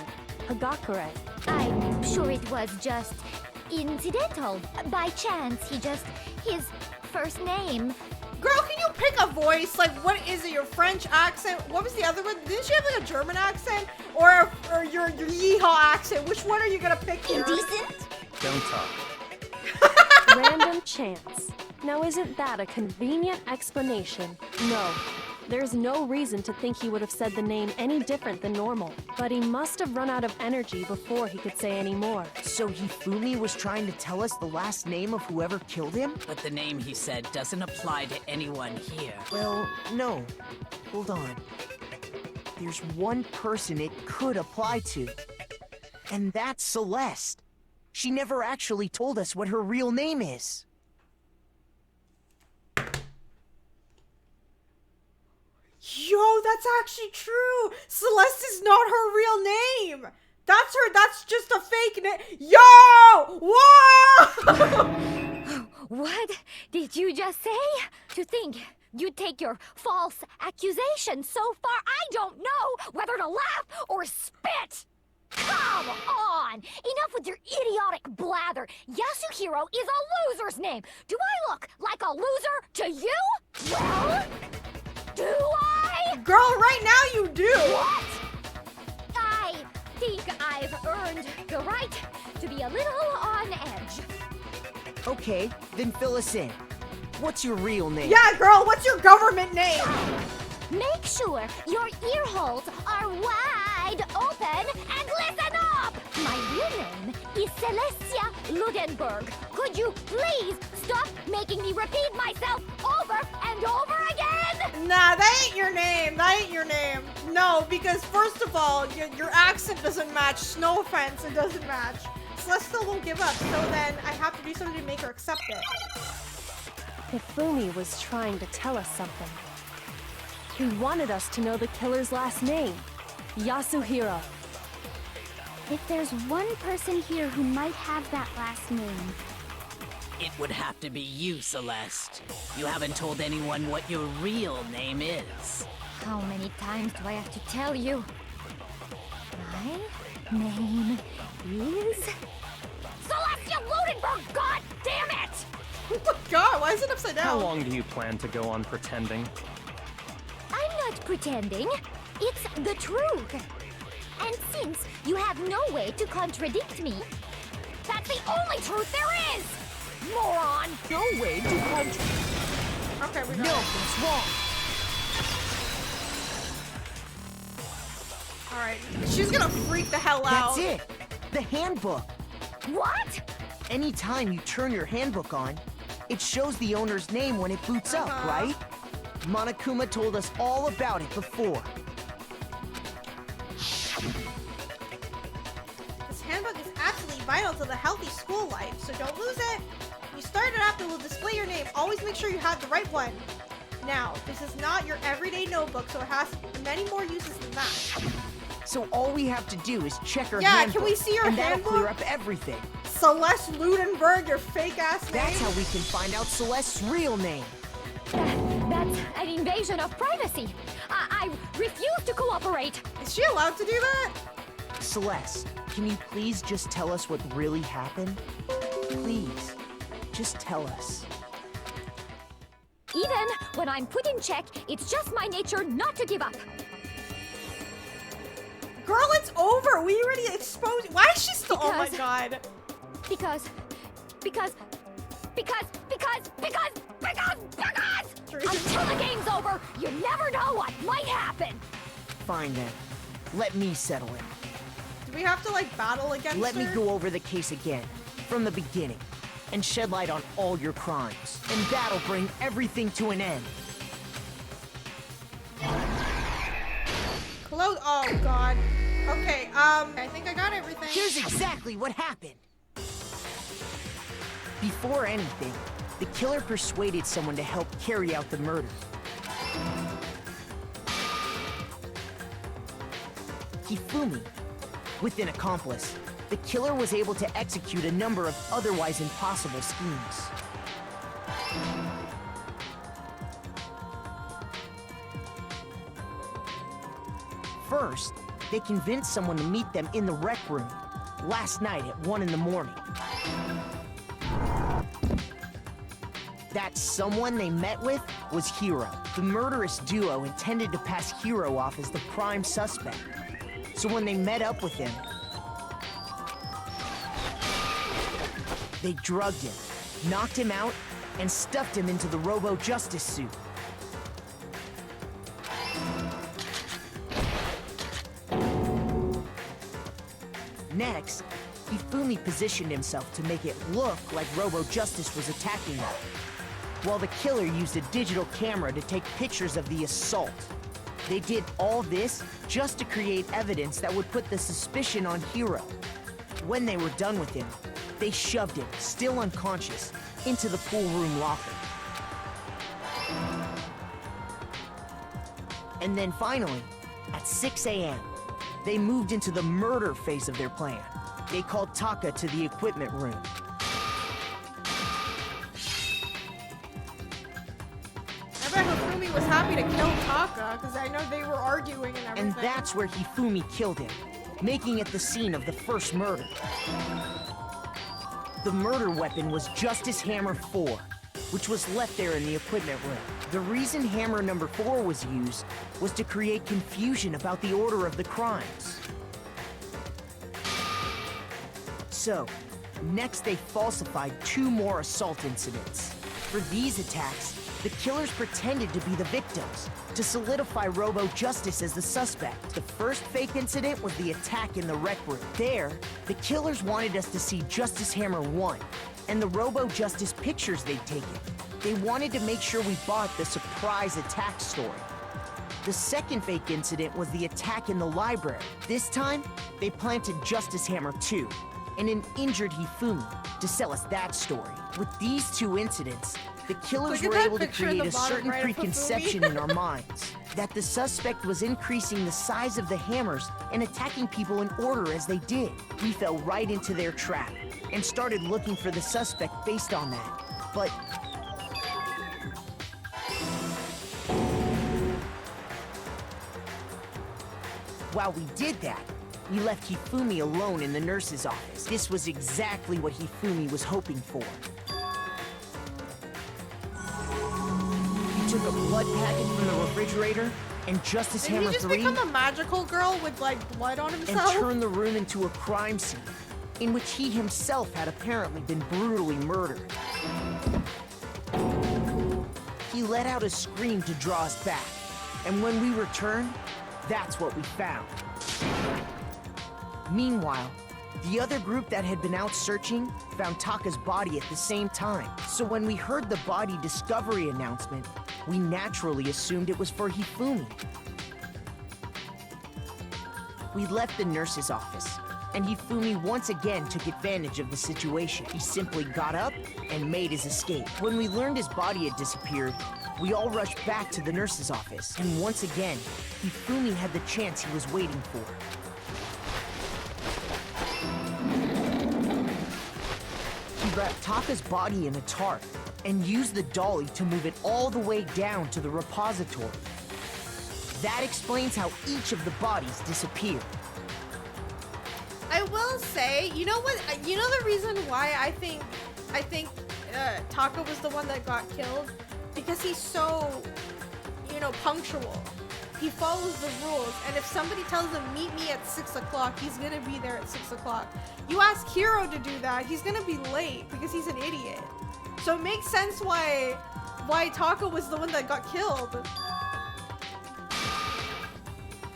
Hagakure. I'm sure it was just incidental. By chance, his first name. Girl, can you pick a voice? Like, what is it? Your French accent? What was the other one? Didn't she have like a German accent? Or your yeehaw accent? Which one are you gonna pick here? Indecent? Don't talk. Random chance. Now isn't that a convenient explanation? No. There's no reason to think he would have said the name any different than normal. But he must have run out of energy before he could say any more. So Hifumi was trying to tell us the last name of whoever killed him? But the name he said doesn't apply to anyone here. Well, no. Hold on. There's one person it could apply to. And that's Celeste. She never actually told us what her real name is. Yo, that's actually true. Celeste is not her real name. That's her. That's just a fake name. Yo! Whoa! What did you just say? To think you'd take your false accusation so far, I don't know whether to laugh or spit! Come on! Enough with your idiotic blather! Yasuhiro is a loser's name! Do I look like a loser to you? Well, do I? Girl, right now you do! What? I think I've earned the right to be a little on edge. Okay, then fill us in. What's your real name? Yeah, girl, what's your government name? Make sure your ear holes are wide open and listen up! My real name is Celestia Ludenberg. Could you please stop making me repeat myself over and over again? Nah, that ain't your name. That ain't your name. No, because first of all, your accent doesn't match. No offense, it doesn't match. Celeste won't give up, so then I have to do something to make her accept it. Hifumi was trying to tell us something. He wanted us to know the killer's last name, Yasuhiro. If there's one person here who might have that last name, It would have to be you, Celeste. You haven't told anyone what your real name is. How many times do I have to tell you? My name is Celestia Ludenberg! God damn it! Oh my god, why is it upside down? How long do you plan to go on pretending? I'm not pretending. It's the truth. And since you have no way to contradict me, that's the only truth there is! Moron! No way to contradict. Okay, we got No, it. it's wrong. Alright, she's gonna freak the hell out. That's it. The handbook. What? Anytime you turn your handbook on, it shows the owner's name when it boots up, right? Monokuma told us all about it before. This handbook is absolutely vital to the healthy school life, so don't lose it. When you start it up, it will display your name. Always make sure you have the right one. Now, this is not your everyday notebook, so it has many more uses than that. So all we have to do is check our Yeah, handbook. can we see your and handbook? that'll clear up everything. Celeste Ludenberg, your fake ass name. That's how we can find out Celeste's real name. That's an invasion of privacy. I refuse to cooperate. Is she allowed to do that? Celeste, can you please just tell us what really happened? Please, just tell us. Even when I'm put in check, it's just my nature not to give up. Girl, it's over. We already exposed. Why is she still? Oh my Because- god. Because until the game's over, you never know what might happen. Fine then. Let me settle it. Do we have to like battle against Let her? me go over the case again, from the beginning, and shed light on all your crimes. And that'll bring everything to an end. Close. Oh god. Okay. I think I got everything. Here's exactly what happened. Before anything, the killer persuaded someone to help carry out the murder. Hifumi. With an accomplice, the killer was able to execute a number of otherwise impossible schemes. First, they convinced someone to meet them in the rec room last night at 1 in the morning. That someone they met with was Hiro. The murderous duo intended to pass Hiro off as the prime suspect. So when they met up with him, they drugged him, knocked him out, and stuffed him into the Robo-Justice suit. Next, Hifumi positioned himself to make it look like Robo-Justice was attacking them, while the killer used a digital camera to take pictures of the assault. They did all this just to create evidence that would put the suspicion on Hiro. When they were done with him, they shoved him, still unconscious, into the pool room locker. And then finally, at 6 a.m., they moved into the murder phase of their plan. They called Taka to the equipment room. I bet Hifumi was happy to kill Taka because I know they were arguing and everything. And that's where Hifumi killed him, making it the scene of the first murder. The murder weapon was Justice Hammer 4, which was left there in the equipment room. The reason hammer number 4 was used was to create confusion about the order of the crimes. So, next they falsified 2 more assault incidents. For these attacks, the killers pretended to be the victims, to solidify Robo Justice as the suspect. The first fake incident was the attack in the rec room. There, the killers wanted us to see Justice Hammer 1, and the Robo Justice pictures they'd taken. They wanted to make sure we bought the surprise attack story. The second fake incident was the attack in the library. This time, they planted Justice Hammer 2 and an injured Hifumi to sell us that story. With these 2 incidents, the killers were able to create a certain preconception in our minds that the suspect was increasing the size of the hammers and attacking people in order as they did. We fell right into their trap and started looking for the suspect based on that. But while we did that, we left Hifumi alone in the nurse's office. This was exactly what Hifumi was hoping for. He took a blood packet from the refrigerator and Justice Did Hammer he just 3 become a magical girl with like blood on and himself? turned the room into a crime scene in which he himself had apparently been brutally murdered. He let out a scream to draw us back, and when we returned, that's what we found. Meanwhile, the other group that had been out searching found Taka's body at the same time. So when we heard the body discovery announcement, we naturally assumed it was for Hifumi. We left the nurse's office, and Hifumi once again took advantage of the situation. He simply got up and made his escape. When we learned his body had disappeared, we all rushed back to the nurse's office, and once again, Hifumi had the chance he was waiting for. He wrapped Taka's body in a tarp and used the dolly to move it all the way down to the repository. That explains how each of the bodies disappeared. I will say, you know what? You know the reason why I think Taka was the one that got killed? Because he's so, you know, punctual. He follows the rules, and if somebody tells him, meet me at 6 o'clock, he's gonna be there at 6 o'clock. You ask Hiro to do that, he's gonna be late because he's an idiot. So it makes sense why Taka was the one that got killed.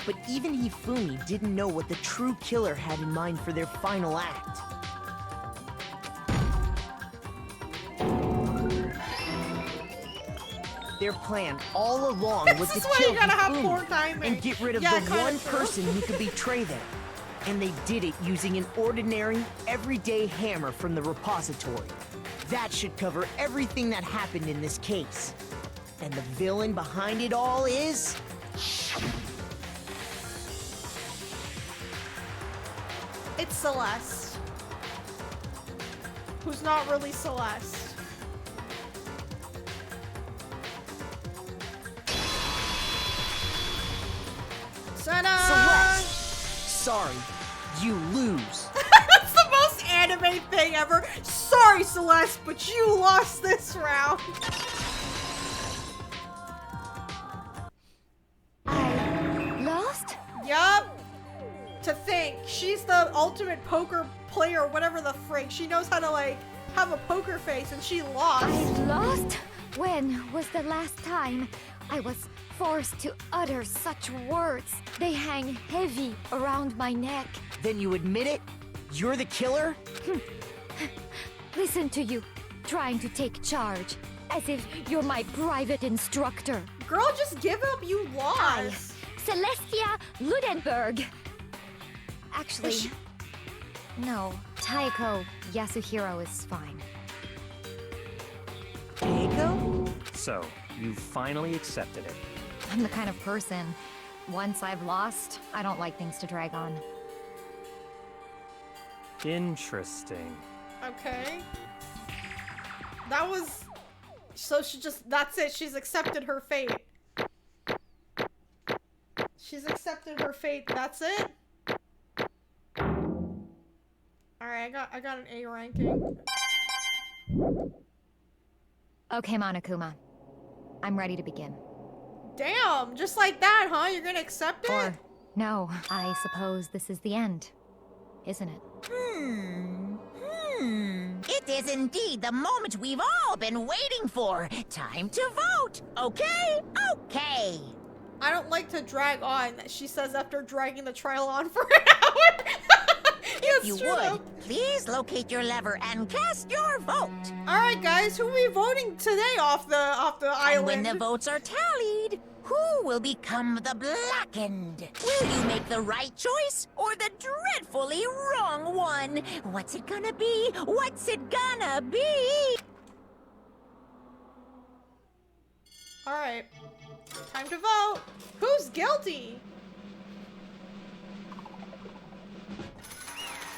But even Hifumi didn't know what the true killer had in mind for their final act. Their plan all along was to kill Hifumi and get rid of the one person who could betray them. And they did it using an ordinary, everyday hammer from the repository. That should cover everything that happened in this case. And the villain behind it all is... It's Celeste. Who's not really Celeste. Celeste! Sorry, you lose. That's the most anime thing ever. Sorry, Celeste, but you lost this round. I lost? Yup. To think, she's the ultimate poker player, whatever the frick. She knows how to, like, have a poker face, and she lost. I lost? When was the last time I was forced to utter such words? They hang heavy around my neck. Then you admit it? You're the killer? Listen to you, trying to take charge, as if you're my private instructor. Girl, just give up, you lost. Celestia Ludenberg. Actually, no, Taiko Yasuhiro is fine. Taiko? So, you finally accepted it. I'm the kind of person, once I've lost, I don't like things to drag on. Interesting. Okay. That was... So she just... That's it. She's accepted her fate. She's accepted her fate. That's it? Alright, I got an A ranking. Okay, Monokuma. I'm ready to begin. Damn, just like that, huh? You're gonna accept it? Or, no, I suppose this is the end, isn't it? It is indeed the moment we've all been waiting for. Time to vote. Okay? Okay. I don't like to drag on, she says after dragging the trial on for an hour. If you would, please locate your lever and cast your vote. Alright guys, who are we voting today off the island? And when the votes are tallied, who will become the blackened? Will you make the right choice or the dreadfully wrong one? What's it gonna be? What's it gonna be? Alright. Time to vote. Who's guilty?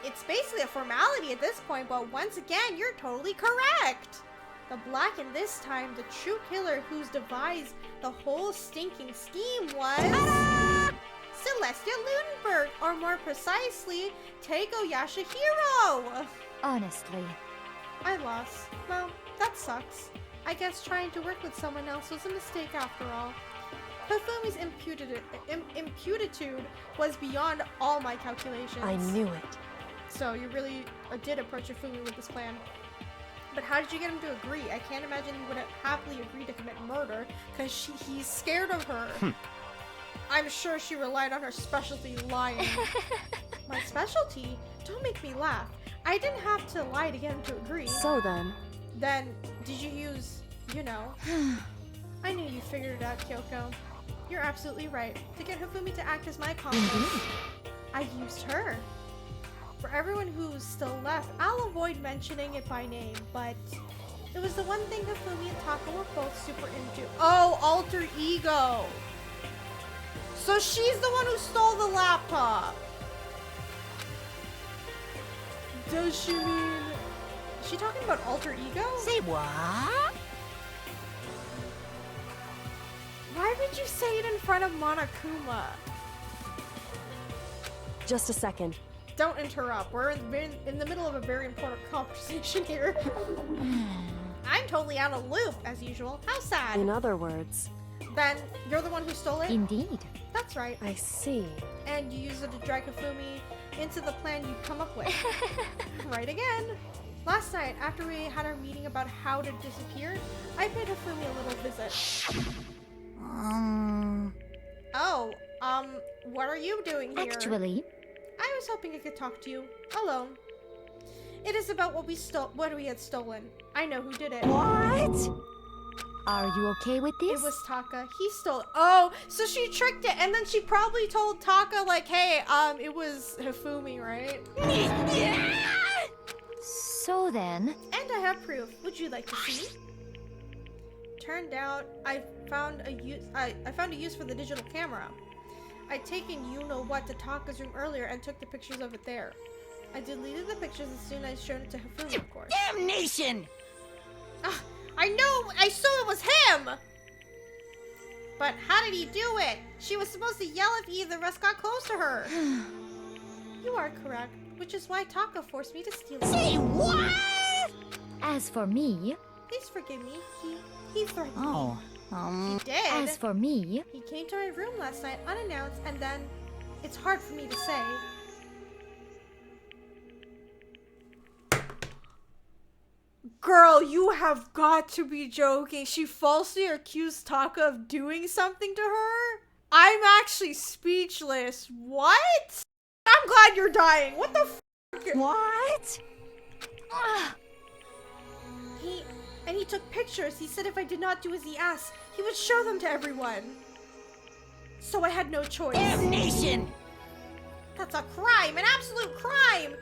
It's basically a formality at this point, but once again, you're totally correct. The blackened this time, the true killer who's devised the whole stinking scheme was... Celestia Lunenberg, or more precisely, Teiko Yashihiro. Honestly. I lost. Well, that sucks. I guess trying to work with someone else was a mistake after all. Hifumi's imputitude was beyond all my calculations. I knew it. So you really did approach Hifumi with this plan. But how did you get him to agree? I can't imagine he would have happily agreed to commit murder because he's scared of her. I'm sure she relied on her specialty, lying. My specialty? Don't make me laugh. I didn't have to lie to get him to agree. So then... Then, did you use, you know... I knew you figured it out, Kyoko. You're absolutely right. To get Hifumi to act as my accomplice, I used her. For everyone who's still left, I'll avoid mentioning it by name, but it was the one thing Hifumi and Taka were both super into. Oh, alter ego! So she's the one who stole the laptop! Does she mean... Is she talking about alter ego? Say what? Why would you say it in front of Monokuma? Just a second. Don't interrupt. We're in the middle of a very important conversation here. I'm totally out of loop, as usual. How sad. In other words... Then, you're the one who stole it? Indeed. That's right. I see. And you used it to drag Hifumi into the plan you'd come up with. Right again. Last night, after we had our meeting about how to disappear, I paid Hifumi a little visit. What are you doing here? Actually, I was hoping I could talk to you, alone. It is about what we had stolen. I know who did it. what? Are you okay with this? It was Taka. He stole it. Oh, so she tricked it, and then she probably told Taka, like, hey, it was Hifumi, right? So then... And I have proof. Would you like to see? Turned out, I found a use for the digital camera. I'd taken you-know-what to Taka's room earlier and took the pictures of it there. I deleted the pictures as soon as I showed it to Hifumi, of course. Damnation! I know! I saw it was him! But how did he do it? She was supposed to yell if either of us got close to her. You are correct, which is why Taka forced me to steal it. Say what? As for me... Please forgive me. He threatened me. Oh, He did. As for me... He came to my room last night unannounced, and then... It's hard for me to say. Girl, you have got to be joking. She falsely accused Taka of doing something to her? I'm actually speechless. What? I'm glad you're dying. What the f***? What? He took pictures. He said if I did not do as he asked, he would show them to everyone. So I had no choice. damnation! That's a crime, an absolute crime.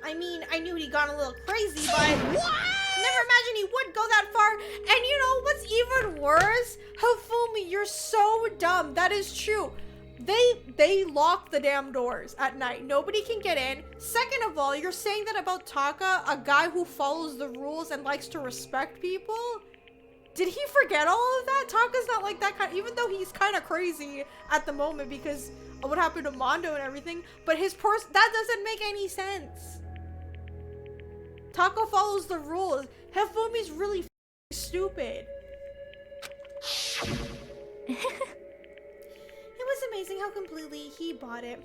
I knew he'd gone a little crazy, but never imagined he would go that far. And you know what's even worse? Hifumi, you're so dumb. That is true. They lock the damn doors at night. Nobody can get in. Second of all, you're saying that about Taka, a guy who follows the rules and likes to respect people? Did he forget all of that? Taka's not like that kind, even though he's kind of crazy at the moment because of what happened to Mondo and everything, but that doesn't make any sense. Taka follows the rules. Hifumi's really stupid. It was amazing how completely he bought it.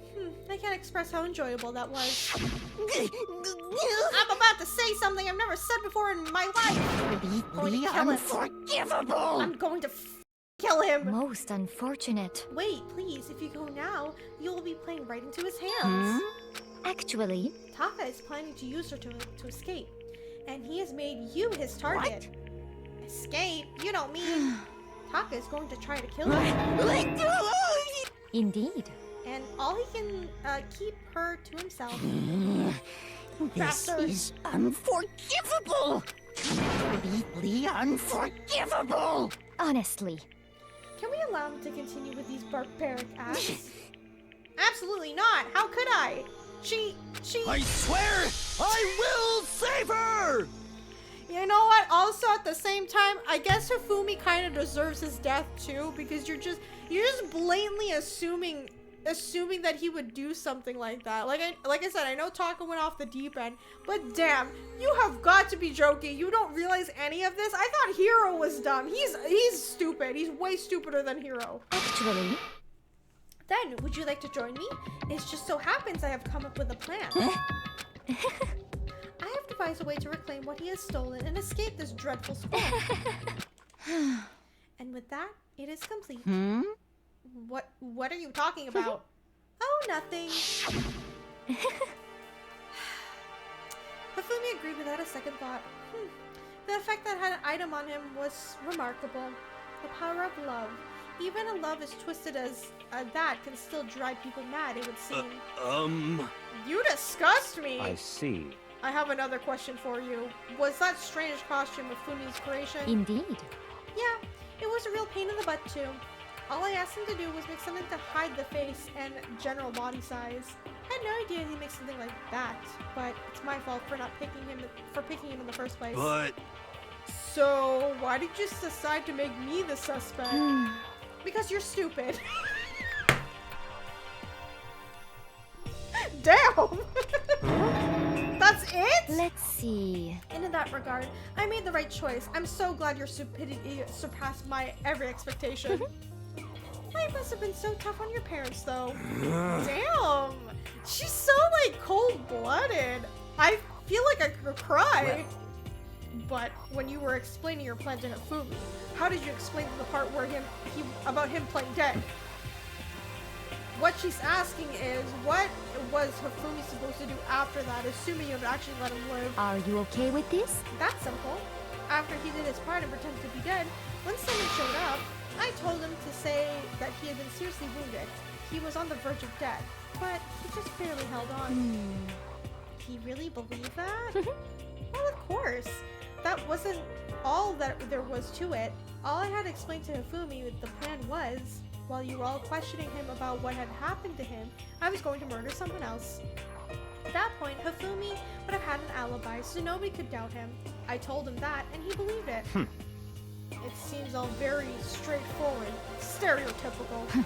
I can't express how enjoyable that was. I'm about to say something I've never said before in my life. Unforgivable! I'm going to kill him. Most unfortunate. Wait, please. If you go now, you will be playing right into his hands. Actually, Taka is planning to use her to escape, and he has made you his target. Escape? You don't mean Taka is going to try to kill him. indeed. And all he can keep her to himself. This Bastard. is unforgivable! Completely unforgivable! Honestly. Can we allow him to continue with these barbaric acts? Absolutely not! How could I? She... I swear, I will save her! You know what? Also, at the same time, I guess Hifumi kind of deserves his death too, because you're just blatantly assuming that he would do something like that. Like I said, I know Taka went off the deep end, but damn, you have got to be joking. You don't realize any of this? I thought Hiro was dumb. He's stupid. He's way stupider than Hiro. Actually. Then, would you like to join me? It just so happens I have come up with a plan. I have devised a way to reclaim what he has stolen and escape this dreadful spawn. And with that, it is complete. What are you talking about? Oh, nothing. Hifumi agreed without a second thought. The effect that had an item on him was remarkable. The power of love. Even a love as twisted as that can still drive people mad, it would seem. You disgust me! I see. I have another question for you. Was that strange costume Hifumi's creation? Indeed. Yeah, it was a real pain in the butt too. All I asked him to do was make something to hide the face and general body size. I had no idea he'd make something like that, but it's my fault for not picking him in the first place. But... So, why did you just decide to make me the suspect? Because you're stupid. Damn! That's it? Let's see. And in that regard, I made the right choice. I'm so glad your stupidity surpassed my every expectation. Life must have been so tough on your parents, though. Damn! She's so, like, cold-blooded. I feel like I could cry. But when you were explaining your plan to Hifumi, how did you explain the part where about him playing dead? What she's asking is, what was Hifumi supposed to do after that, assuming you'd actually let him live? Are you okay with this? That's simple. After he did his part and pretended to be dead, when someone showed up, I told him to say that he had been seriously wounded. He was on the verge of death, but he just barely held on. He really believed that? Well, of course. That wasn't all that there was to it. All I had explained to Hifumi what the plan was, while you were all questioning him about what had happened to him, I was going to murder someone else. At that point, Hifumi would have had an alibi, so nobody could doubt him. I told him that, and he believed it. It seems all very straightforward, stereotypical.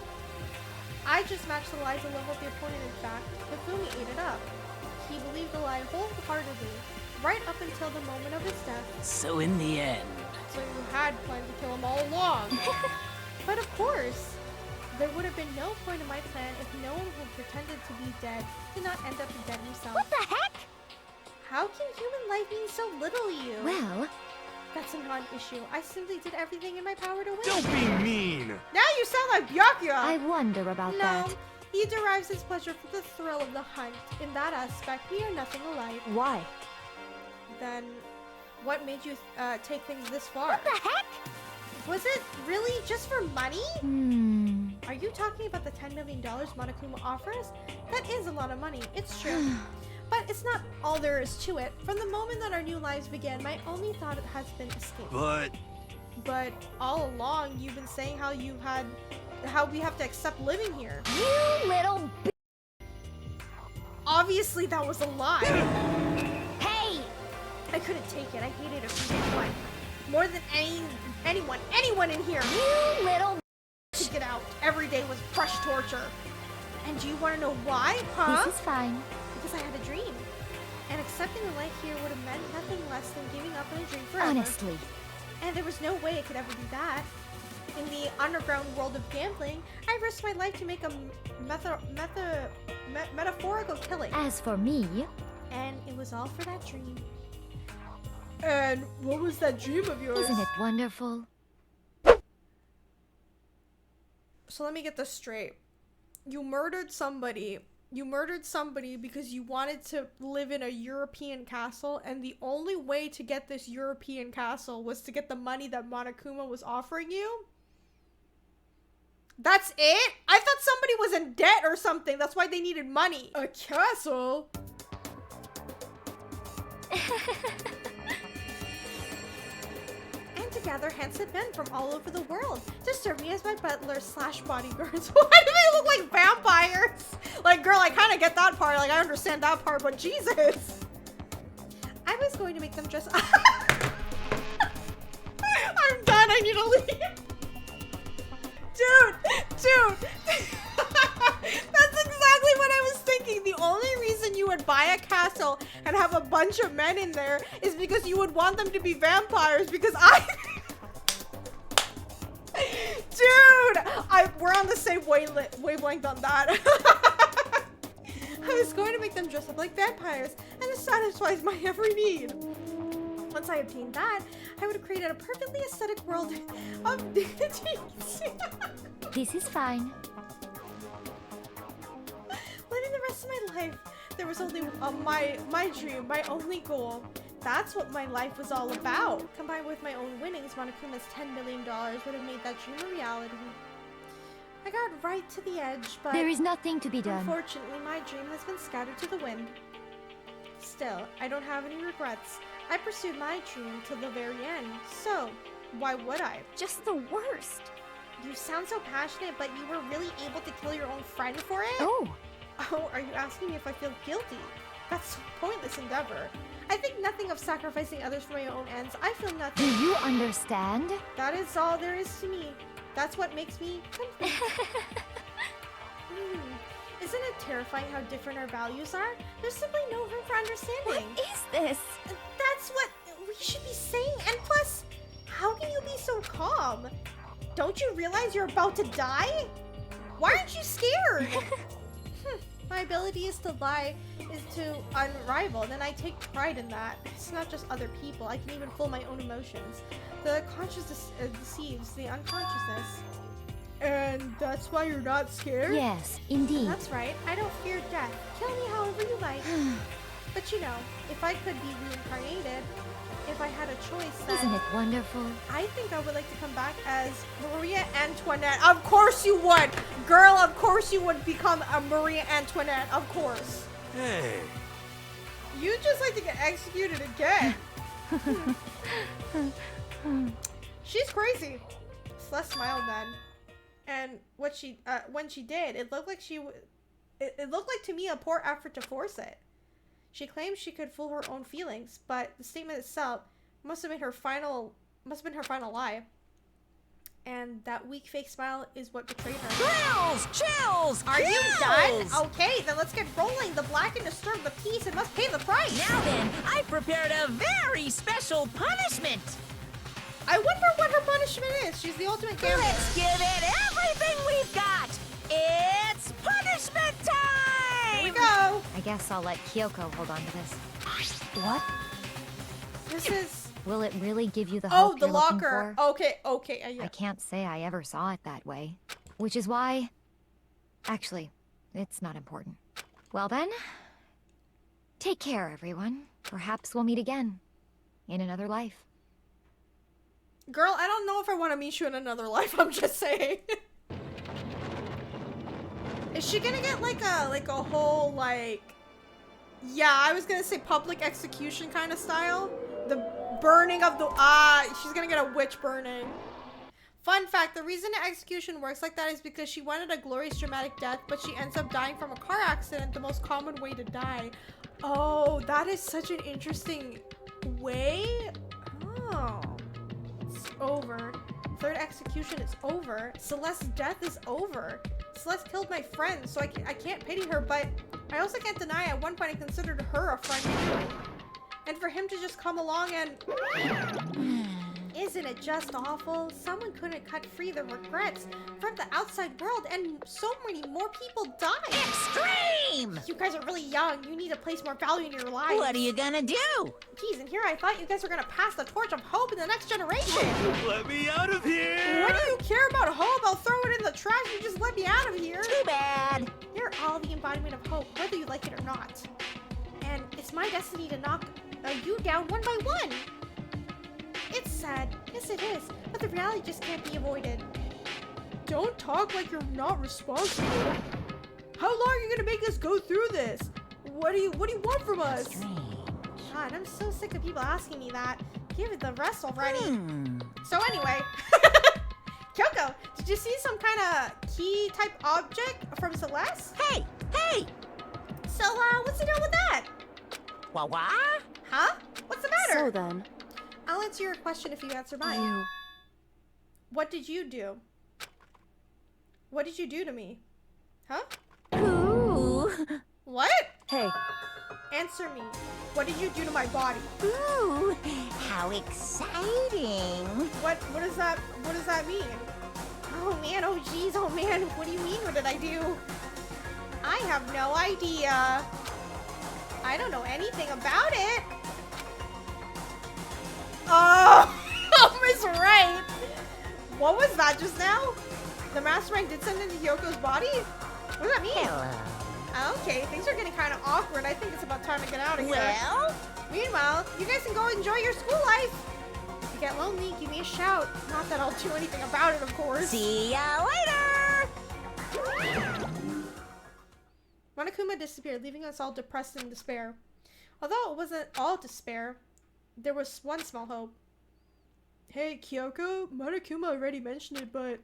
I just matched the lies along with the opponent. In fact, Hifumi ate it up. He believed the lie wholeheartedly, right up until the moment of his death. So in the end... So you had planned to kill him all along. But of course, there would have been no point in my plan if no one who pretended to be dead did not end up dead himself. What the heck? How can human life mean so little to you? Well, That's a non-issue. I simply did everything in my power to win. Don't be mean! Now you sound like Byakuya! I wonder about No, that. he derives his pleasure from the thrill of the hunt. In that aspect, we are nothing alike. Why? Then, what made you take things this far? What the heck? Was it really just for money? Are you talking about the $10 million Monokuma offers? That is a lot of money, it's true. But it's not all there is to it. From the moment that our new lives began, my only thought has been escape. But all along, you've been saying how we have to accept living here. You little Obviously, that was a lie. Hey! I couldn't take it. I hated it from day one. More than anyone in here. You little To get out every day was fresh torture. And do you want to know why, huh? This is fine. Because I had a dream. And accepting a life here would have meant nothing less than giving up on a dream forever. Honestly. And there was no way I could ever do that. In the underground world of gambling, I risked my life to make a metaphorical killing. As for me, And it was all for that dream. And what was that dream of yours? isn't it wonderful? So let me get this straight. You murdered somebody. You murdered somebody because you wanted to live in a European castle, and the only way to get this European castle was to get the money that Monokuma was offering you? That's it? I thought somebody was in debt or something. That's why they needed money. A castle? And to gather handsome men from all over the world to serve me as my butler / bodyguards. Why do they look like vampires? Like, girl, I kind of get that part. Like, I understand that part, but Jesus. I was going to make them dress. I'm done. I need to leave. Dude. That's exactly what I was thinking. The only reason you would buy a castle and have a bunch of men in there is because you would want them to be vampires, because Dude! We're on the same wavelength on that. I was going to make them dress up like vampires, and this satisfies my every need. Once I obtained that, I would have created a perfectly aesthetic world of deities. This is fine. Living the rest of my life, there was only my dream, my only goal. That's what my life was all about. Combined with my own winnings, Monokuma's $10 million would have made that dream a reality. I got right to the edge, but There is nothing to be done. unfortunately, my dream has been scattered to the wind. Still, I don't have any regrets. I pursued my dream till the very end, so why would I? Just the worst. You sound so passionate, but you were really able to kill your own friend for it? Oh, Oh, are you asking me if I feel guilty? That's a pointless endeavor. I think nothing of sacrificing others for my own ends. I feel do nothing. you understand? That is all there is to me. That's what makes me complete. Isn't it terrifying how different our values are? There's simply no room for understanding. What is this? That's what we should be saying. And plus, how can you be so calm? Don't you realize you're about to die? Why aren't you scared? My ability is to lie is to unrivaled, and I take pride in that. It's not just other people. I can even fool my own emotions. The consciousness deceives the unconsciousness. And that's why you're not scared? Yes, indeed. That's right. I don't fear death. Kill me however you like. But you know, if I could be reincarnated, if I had a choice, then Isn't it wonderful? I think I would like to come back as Maria Antoinette. Of course you would! Girl, of course you would become a Maria Antoinette. Of course. Hey, You just like to get executed again. She's crazy. Celeste smiled then. And what she, when she did, it looked like it looked like to me a poor effort to force it. She claimed she could fool her own feelings, but the statement itself must have been her final lie. And that weak fake smile is what betrayed her. Chills! Are you done? Okay, then let's get rolling. The black and disturb the peace and must pay the price. Now then, I prepared a very special punishment. I wonder what her punishment is. She's the ultimate gambler. Let's give it everything we've got. It's punishment time! Here we go. I guess I'll let Kyoko hold on to this. What? This is... Will it really give you the Oh, hope the you're looking locker. for? Okay. Yeah. I can't say I ever saw it that way. Which is why... Actually, it's not important. Well then... Take care, everyone. Perhaps we'll meet again. In another life. Girl, I don't know if I want to meet you in another life. I'm just saying. Is she gonna get like a whole like... Yeah, I was gonna say public execution kind of style. The burning of the... she's gonna get a witch burning. Fun fact, the reason the execution works like that is because she wanted a glorious dramatic death, but she ends up dying from a car accident, the most common way to die. Oh, that is such an interesting way. Oh. It's over. Third execution is over. Celeste's death is over. Celeste killed my friend, so I can't pity her, but I also can't deny at one point I considered her a friend too. And for him to just come along and... Isn't it it just awful? Someone couldn't cut free the regrets from the outside world, and so many more people died. Extreme! You guys are really young. You need to place more value in your lives. What are you gonna do? Geez, and here I thought you guys were gonna pass the torch of hope in the next generation. Let me out of here! What do you care about hope? I'll throw it in the trash. You just let me out of here. Too bad. You're all the embodiment of hope, whether you like it or not. And it's my destiny to knock you down one by one. It's sad. Yes, it is. But the reality just can't be avoided. Don't talk like you're not responsible. How long are you gonna make us go through this? What do you want from us? Strange. God, I'm so sick of people asking me that. Give it the rest already. So anyway, Kyoko, did you see some kind of key type object from Celeste? Hey! Hey! So, what's the deal with that? What? Huh? What's the matter? So then, I'll answer your question if you answer mine. you... What did you do? What did you do to me? Huh? Ooh. What? Hey, Answer me. What did you do to my body? Ooh. How exciting. What does that mean? Oh man, oh geez, oh man, what do you mean, what did I do? I have no idea. I don't know anything about it. Oh, Miss Right. What was that just now? The mastermind did something to Yoko's body? What does that mean? Hello. Okay, things are getting kind of awkward. I think it's about time to get out of here. Well? Meanwhile, you guys can go enjoy your school life. If you get lonely, give me a shout. Not that I'll do anything about it, of course. See ya later! Monokuma disappeared, leaving us all depressed and in despair. Although it wasn't all despair, there was one small hope. Hey, Kyoko, Monokuma already mentioned it, but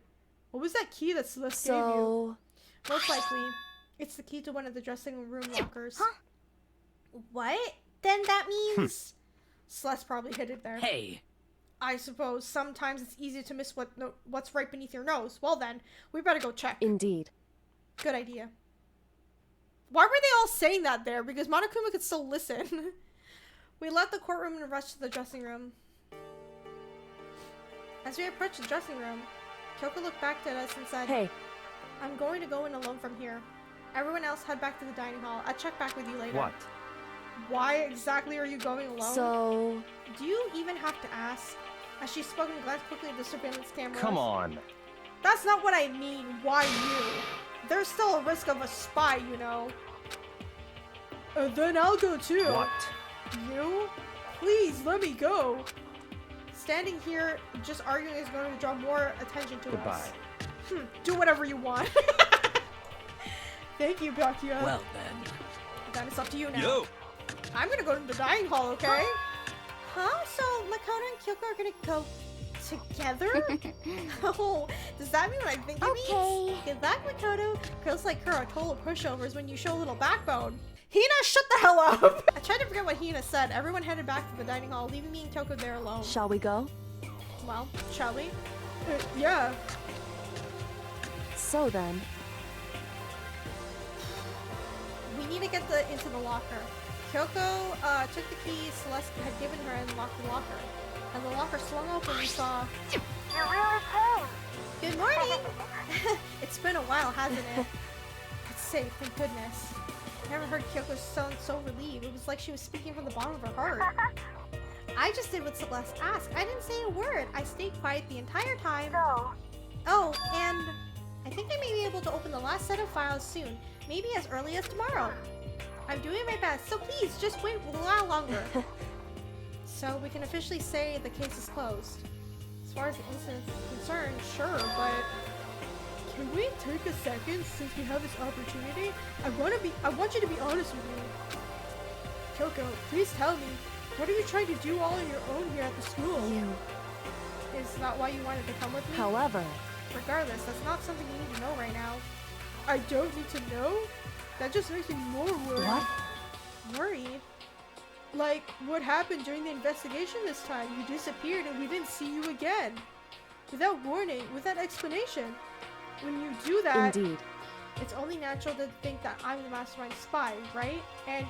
what was that key that Celeste gave you? Most likely, it's the key to one of the dressing room lockers. Huh? What? Then that means Celeste probably hid it there. Hey, I suppose sometimes it's easy to miss what's right beneath your nose. Well then, we better go check. Indeed. Good idea. Why were they all saying that there? Because Monokuma could still listen. We left the courtroom and rushed to the dressing room. As we approached the dressing room, Kyoko looked back at us and said, Hey, I'm going to go in alone from here. Everyone else head back to the dining hall. I'll check back with you later. What? Why exactly are you going alone? so... Do you even have to ask? As she spoke and glanced quickly at the surveillance cameras. Come on. That's not what I mean. Why you? There's still a risk of a spy, you know. Then I'll go too. What? You? Please, let me go. Standing here, just arguing is going to draw more attention to Goodbye. us. Do whatever you want. Thank you, Byakuya. well then. Then it's up to you now. Yo! I'm gonna go to the dining hall, okay? Huh? So Makoto and Kyoko are gonna go together? Oh, does that mean what I think it means? Good luck, Makoto. Girls like her are total pushovers when you show a little backbone. Hina, shut the hell up! I tried to forget what Hina said. Everyone headed back to the dining hall, leaving me and Kyoko there alone. Shall we go? Well, shall we? Yeah. So then, We need to get into the locker. Kyoko took the key Celeste had given her and locked the locker. As the locker swung open, we saw... You're really cold. Good morning! It's been a while, hasn't it? It's safe, thank goodness. I never heard Kyoko sound so relieved. It was like she was speaking from the bottom of her heart. I just did what Celeste asked. I didn't say a word. I stayed quiet the entire time. So, Oh, and I think I may be able to open the last set of files soon. Maybe as early as tomorrow. I'm doing my best, so please just wait a while longer. So we can officially say the case is closed. As far as the incident is concerned, sure, but can we take a second since we have this opportunity? I want you to be honest with me. Kyoko, please tell me, what are you trying to do all on your own here at the school? Is that why you wanted to come with me? however, Regardless, that's not something you need to know right now. I don't need to know? That just makes me more worried. What? Worried? Like, what happened during the investigation this time? You disappeared and we didn't see you again. Without warning, without explanation. When you do that, indeed. it's only natural to think that I'm the mastermind spy, right? And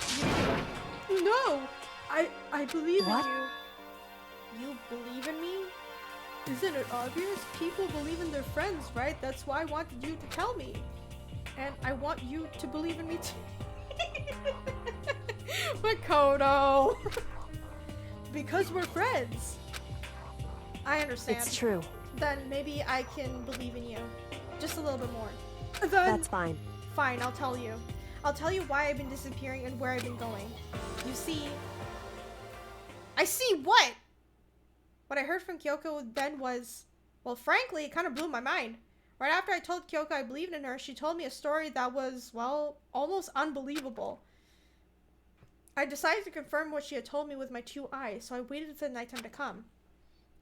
you... No! I believe What? in you. You believe in me? Isn't it obvious? People believe in their friends, right? That's why I wanted you to tell me. And I want you to believe in me too. Makoto! Because we're friends. I understand. It's true. Then maybe I can believe in you. Just a little bit more. Then, That's fine. fine, I'll tell you. I'll tell you why I've been disappearing and where I've been going. You see... I see what? What I heard from Kyoko then was... Well, frankly, it kind of blew my mind. Right after I told Kyoko I believed in her, she told me a story that was, well, almost unbelievable. I decided to confirm what she had told me with my 2 eyes, so I waited until nighttime to come.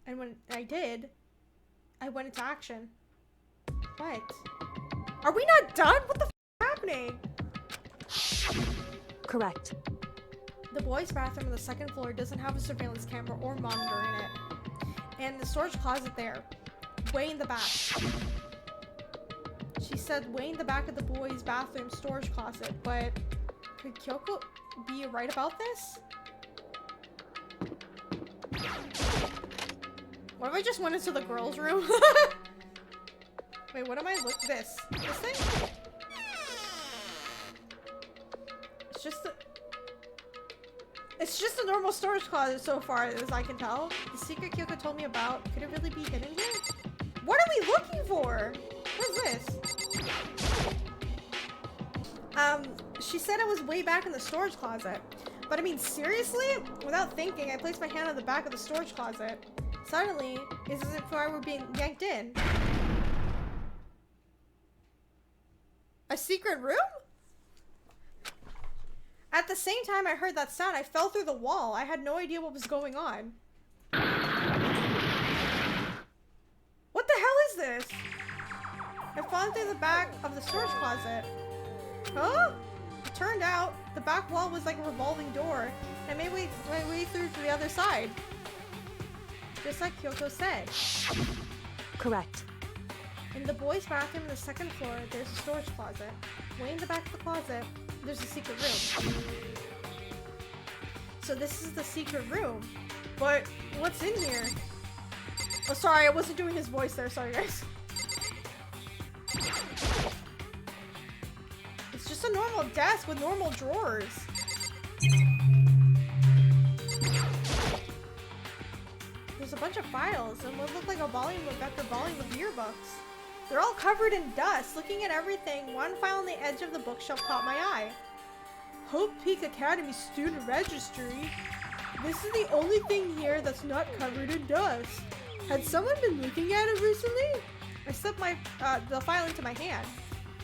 And when I did, I went into action. What? Are we not done? What the f is happening? Correct. The boys' bathroom on the 2nd floor doesn't have a surveillance camera or monitor in it. And the storage closet there, way in the back. She said way in the back of the boys' bathroom storage closet, but could Kyoko be right about this? What if I just went into the girls' room? Wait, what am I looking? This thing? It's just a normal storage closet so far as I can tell. The secret Kyoko told me about, could it really be hidden here? What are we looking for? What is this? She said it was way back in the storage closet. But I mean, seriously? Without thinking, I placed my hand on the back of the storage closet. Suddenly, it's as if I were being yanked in. A secret room? At the same time I heard that sound, I fell through the wall. I had no idea what was going on. What the hell is this? I've fallen through the back of the storage closet. Huh? It turned out the back wall was like a revolving door. I made my way through to the other side. Just like Kyoko said. Correct. In the boys' bathroom on the 2nd floor, there's a storage closet. Way in the back of the closet, there's a secret room. So this is the secret room. But what's in here? Oh, sorry, I wasn't doing his voice there. Sorry, guys. It's just a normal desk with normal drawers. There's a bunch of files and what look like a volume after volume of yearbooks. They're all covered in dust. Looking at everything, one file on the edge of the bookshelf caught my eye. Hope Peak Academy student registry. This is the only thing here that's not covered in dust. Had someone been looking at it recently? I slipped the file into my hand.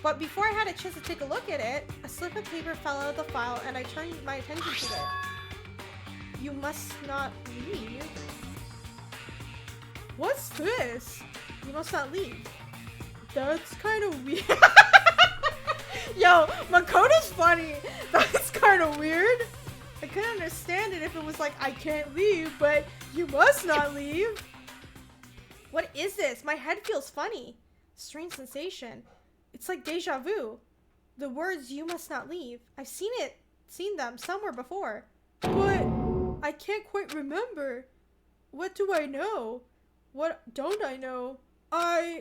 But before I had a chance to take a look at it, a slip of paper fell out of the file and I turned my attention to it. You must not leave. What's this? You must not leave. That's kind of weird. Yo, Makoto's funny. That's kind of weird. I couldn't understand it if it was like, I can't leave, but you must not leave. What is this? My head feels funny. Strange sensation. It's like deja vu. The words, you must not leave. I've seen them somewhere before. But I can't quite remember. What do I know? What don't I know? Oh,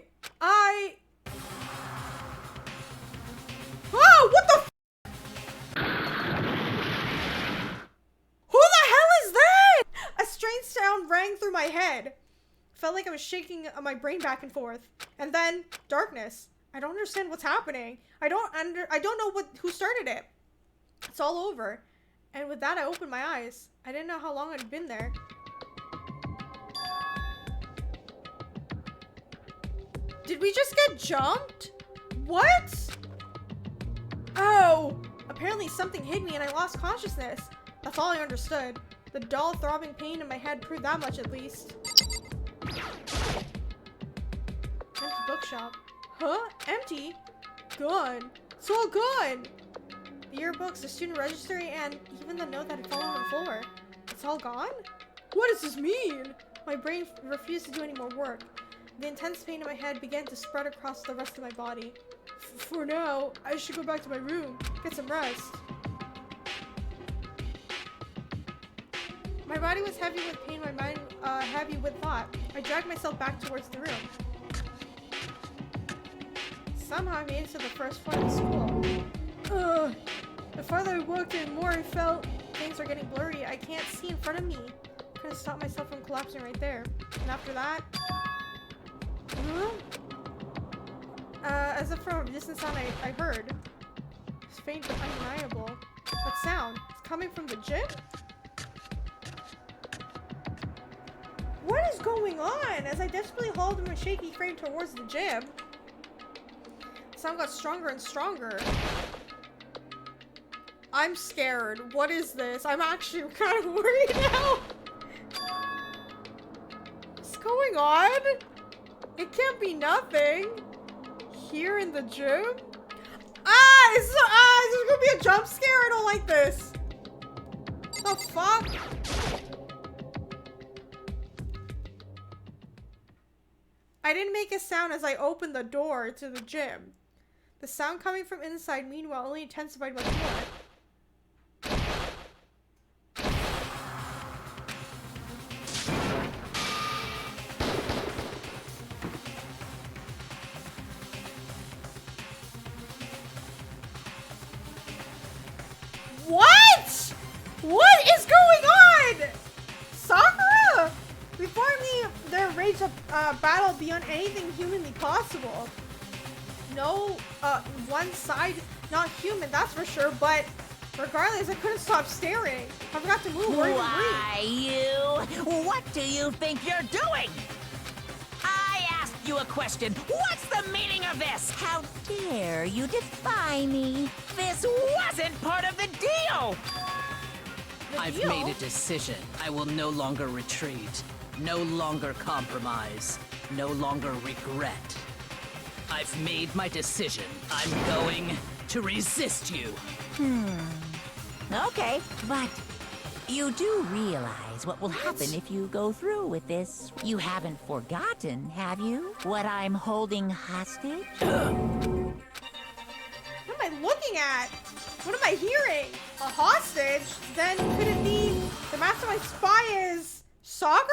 what the f— Who the hell is that? A strange sound rang through my head. Felt like I was shaking my brain back and forth. And then darkness. I don't understand what's happening. I don't know who started it. It's all over. And with that, I opened my eyes. I didn't know how long I'd been there. Did we just get jumped? What? Oh, apparently something hit me and I lost consciousness. That's all I understood. The dull throbbing pain in my head proved that much at least. Empty bookshop. Huh? Empty? Gone. It's all gone. The yearbooks, the student registry, and even the note that had fallen on the floor. It's all gone? What does this mean? My brain refused to do any more work. The intense pain in my head began to spread across the rest of my body. For now, I should go back to my room, get some rest. My body was heavy with pain, my mind heavy with thought. I dragged myself back towards the room. Somehow I made it to the first floor of the school. Ugh. The farther I walked in, the more I felt things are getting blurry. I can't see in front of me. I couldn't stop myself from collapsing right there. And after that... as if from a distant sound I heard. It's faint but undeniable. What sound? It's coming from the gym? What is going on? As I desperately hauled my shaky frame towards the gym, the sound got stronger and stronger. I'm scared. What is this? I'm actually kind of worried now. What's going on? It can't be nothing. Here in the gym? Is this gonna be a jump scare? I don't like this. The fuck? I didn't make a sound as I opened the door to the gym. The sound coming from inside, meanwhile, only intensified much more. What? What is going on? Sakura? Before me, there raged a battle beyond anything humanly possible. No, one side not human, that's for sure, but regardless, I couldn't stop staring. I forgot to move or even Why, you? What do you think you're doing? I asked you a question. What's the meaning of this? How dare you defy me? This wasn't part of the deal! I've made a decision. I will no longer retreat. No longer compromise. No longer regret. I've made my decision. I'm going to resist you. Okay, but you do realize what will happen if you go through with this. You haven't forgotten, have you? What I'm holding hostage? What am I looking at? What am I hearing? A hostage? Then could it be the mastermind spy is Sakura?